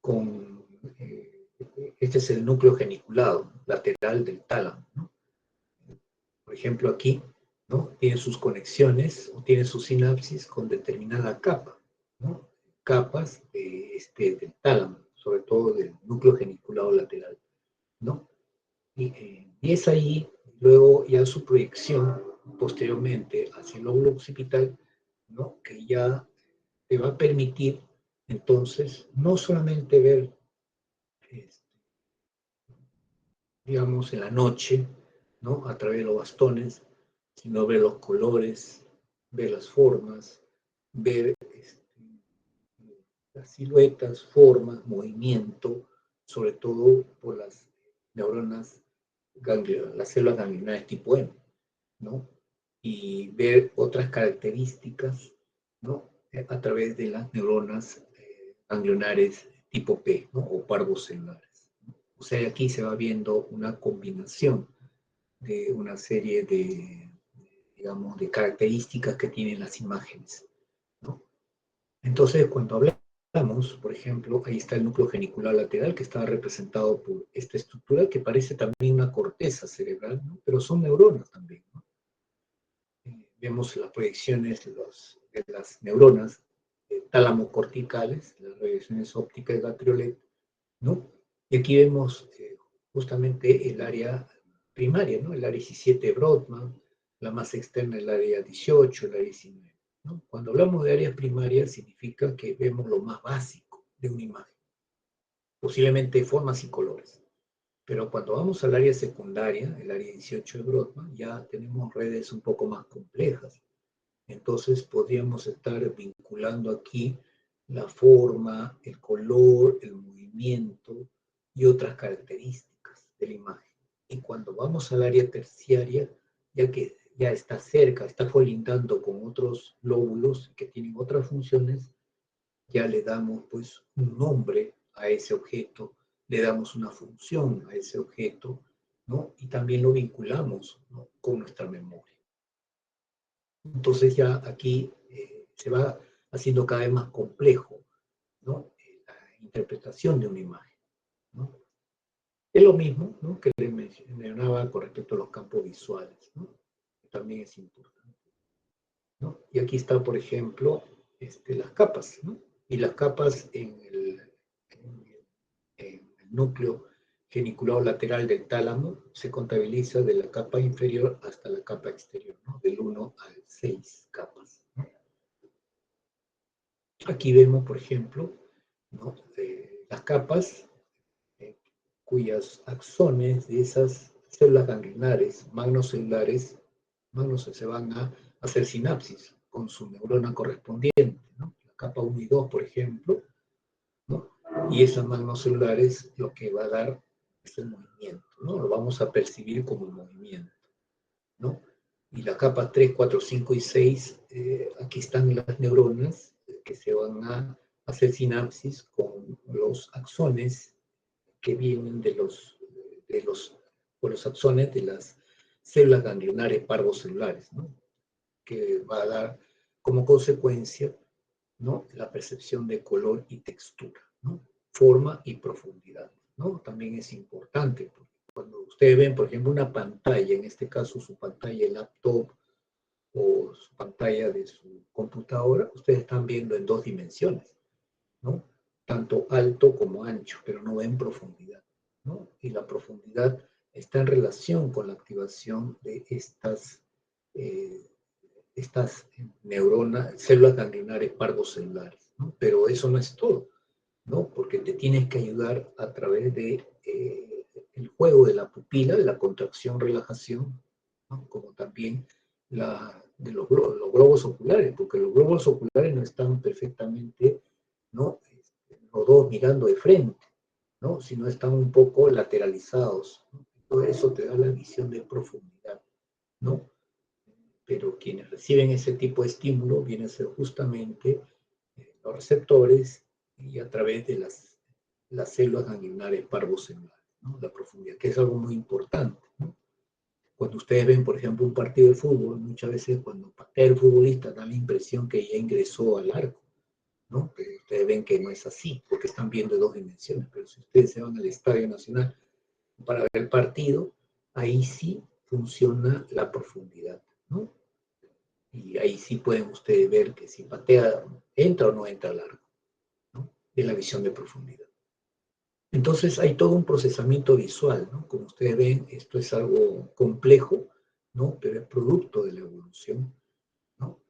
[SPEAKER 1] con, este es el núcleo geniculado lateral del tálamo, ¿no? Por ejemplo, aquí, ¿no? Tiene sus conexiones o tiene sus sinapsis con determinada capa, ¿no? Capas del tálamo, sobre todo del núcleo geniculado lateral, ¿no? Y es ahí luego ya su proyección posteriormente hacia el lóbulo occipital, ¿no? Que ya te va a permitir entonces no solamente ver, este, digamos, en la noche, ¿no? A través de los bastones, sino ver los colores, ver las formas, ver las siluetas, formas, movimiento, sobre todo por las neuronas, las células ganglionares tipo M, ¿no? Y ver otras características, ¿no? A través de las neuronas ganglionares tipo P, ¿no? O parvocelulares. O sea, aquí se va viendo una combinación de una serie de, digamos, de características que tienen las imágenes, ¿no? Entonces, cuando hablamos, por ejemplo, ahí está el núcleo genicular lateral que está representado por esta estructura que parece también una corteza cerebral, ¿no? Pero son neuronas también, ¿no? Vemos las proyecciones de las neuronas tálamo-corticales, las proyecciones ópticas de Gatriolet, ¿no? Y aquí vemos justamente el área primaria, ¿no? El área 17 de Brodmann, la más externa el área 18, el área 19, ¿no? Cuando hablamos de áreas primarias significa que vemos lo más básico de una imagen, posiblemente formas y colores. Pero cuando vamos al área secundaria, el área 18 de Brodmann, ya tenemos redes un poco más complejas. Entonces podríamos estar vinculando aquí la forma, el color, el movimiento y otras características de la imagen. Y cuando vamos al área terciaria, ya que ya está cerca, está colindando con otros lóbulos que tienen otras funciones, ya le damos pues un nombre a ese objeto, le damos una función a ese objeto, ¿no? Y también lo vinculamos, ¿no? Con nuestra memoria. Entonces ya aquí se va haciendo cada vez más complejo, ¿no? La interpretación de una imagen, ¿no? Es lo mismo, ¿no? Que le mencionaba con respecto a los campos visuales, ¿no? Que también es importante, ¿no? Y aquí está, por ejemplo, las capas, ¿no? Y las capas en el núcleo geniculado lateral del tálamo se contabiliza de la capa inferior hasta la capa exterior, ¿no? Del 1 al 6 capas, ¿no? Aquí vemos, por ejemplo, ¿no? Las capas cuyas axones de esas células ganglionares magnocelulares se van a hacer sinapsis con su neurona correspondiente, ¿no? La capa 1 y 2, por ejemplo, ¿no? Y esas magnocelulares lo que va a dar es el movimiento, ¿no? Lo vamos a percibir como movimiento, ¿no? Y la capa 3, 4, 5 y 6, aquí están las neuronas que se van a hacer sinapsis con los axones que vienen por los axones de las células ganglionares parvocelulares, ¿no? Que va a dar como consecuencia, ¿no? La percepción de color y textura, ¿no? Forma y profundidad, ¿no? También es importante, porque cuando ustedes ven, por ejemplo, una pantalla, en este caso su pantalla de laptop o su pantalla de su computadora, ustedes están viendo en 2 dimensiones, ¿no? Tanto alto como ancho, pero no ven profundidad, ¿no? Y la profundidad está en relación con la activación de eh, estas neuronas, células ganglionares parvocelulares, ¿no? Pero eso no es todo, ¿no? Porque te tienes que ayudar a través de el juego de la pupila, de la contracción-relajación, ¿no? Como también de los globos oculares, porque los globos oculares no están perfectamente, ¿no? Los dos mirando de frente, ¿no? Sino están un poco lateralizados, ¿no? Todo eso te da la visión de profundidad, ¿no? Pero quienes reciben ese tipo de estímulo vienen a ser justamente los receptores y a través de las células ganglionares parvocelulares, ¿no? La profundidad, que es algo muy importante, ¿no? Cuando ustedes ven, por ejemplo, un partido de fútbol, muchas veces cuando patea el futbolista da la impresión que ya ingresó al arco, ¿no? Pero ustedes ven que no es así, porque están viendo 2 dimensiones, pero si ustedes se van al Estadio Nacional para ver el partido, ahí sí funciona la profundidad, ¿no? Y ahí sí pueden ustedes ver que si patea, entra o no entra al arco, ¿no? De la visión de profundidad. Entonces hay todo un procesamiento visual, ¿no? Como ustedes ven, esto es algo complejo, ¿no? Pero es producto de la evolución, ¿no?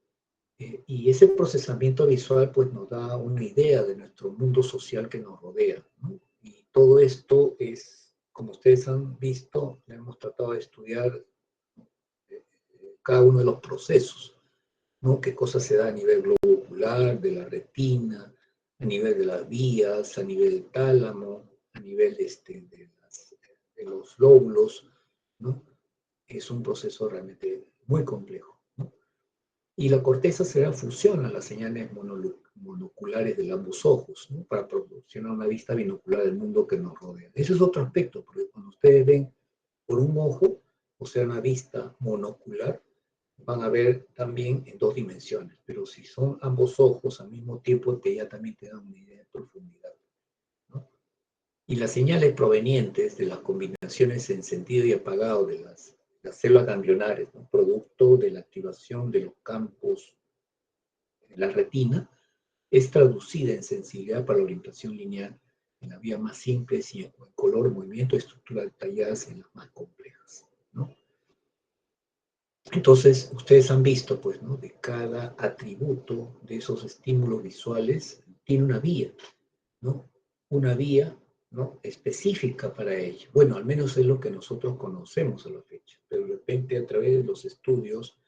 [SPEAKER 1] Y ese procesamiento visual pues nos da una idea de nuestro mundo social que nos rodea, ¿no? Y todo esto es, como ustedes han visto, hemos tratado de estudiar cada uno de los procesos, ¿no? Qué cosa se da a nivel globo ocular, de la retina, a nivel de las vías, a nivel del tálamo, a nivel de los lóbulos, ¿no? Es un proceso realmente muy complejo, ¿no? Y la corteza cerebral fusiona las señales monoculares de ambos ojos, ¿no? Para proporcionar una vista binocular del mundo que nos rodea. Ese es otro aspecto, porque cuando ustedes ven por un ojo, o sea, una vista monocular, van a ver también en dos dimensiones, pero si son ambos ojos al mismo tiempo, ya también te dan una idea de profundidad, ¿no? Y las señales provenientes de las combinaciones en sentido y apagado de las células ganglionares, ¿no? Producto de la activación de los campos en la retina, es traducida en sensibilidad para la orientación lineal en la vía más simple y en color, movimiento, estructura detalladas en las más complejas, ¿no? Entonces, ustedes han visto, pues, ¿no? De cada atributo de esos estímulos visuales tiene una vía, ¿no? Una vía, ¿no? Específica para ello. Bueno, al menos es lo que nosotros conocemos a la fecha, pero de repente a través de los estudios,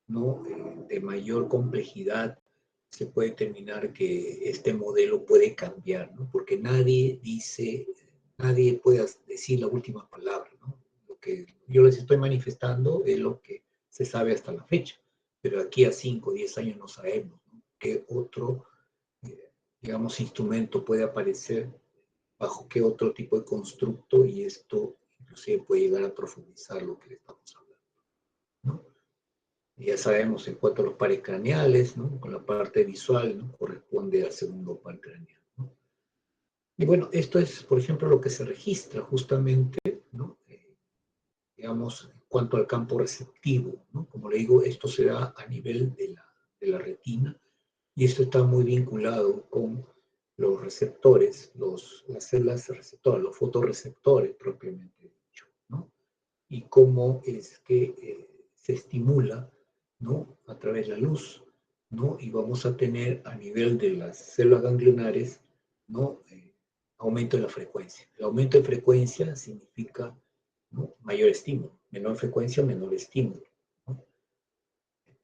[SPEAKER 1] ¿no? De mayor complejidad, se puede determinar que este modelo puede cambiar, ¿no? Porque nadie puede decir la última palabra, ¿no? Lo que yo les estoy manifestando es lo que se sabe hasta la fecha, pero aquí a 5 o 10 años no sabemos, ¿no? Qué otro, digamos, instrumento puede aparecer, bajo qué otro tipo de constructo, y esto inclusive puede llegar a profundizar lo que le estamos hablando, ¿no? Ya sabemos en cuanto a los pares craneales, ¿no? Con la parte visual, ¿no? Corresponde al segundo par craneal, ¿no? Y bueno, esto es, por ejemplo, lo que se registra justamente, ¿no? Digamos, en cuanto al campo receptivo, ¿no? Como le digo, esto se da a nivel de la retina, y esto está muy vinculado con los receptores, las células receptoras, los fotorreceptores propiamente dicho, ¿no? Y cómo es que se estimula, ¿no? A través de la luz, ¿no? Y vamos a tener a nivel de las células ganglionares, ¿no? Aumento de la frecuencia. El aumento de frecuencia significa, ¿no? Mayor estímulo. Menor frecuencia, menor estímulo, ¿no?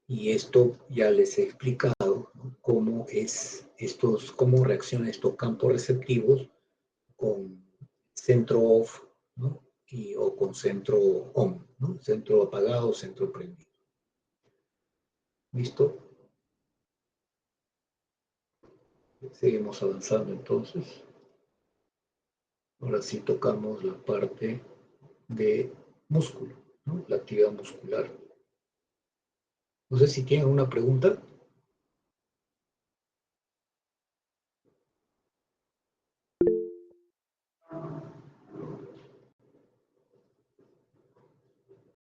[SPEAKER 1] Y esto ya les he explicado, ¿no? Cómo reaccionan estos campos receptivos con centro off, ¿no? O con centro on, ¿no? Centro apagado, centro prendido. ¿Listo? Seguimos avanzando entonces. Ahora sí tocamos la parte de músculo, ¿no? La actividad muscular. No sé si tienen una pregunta.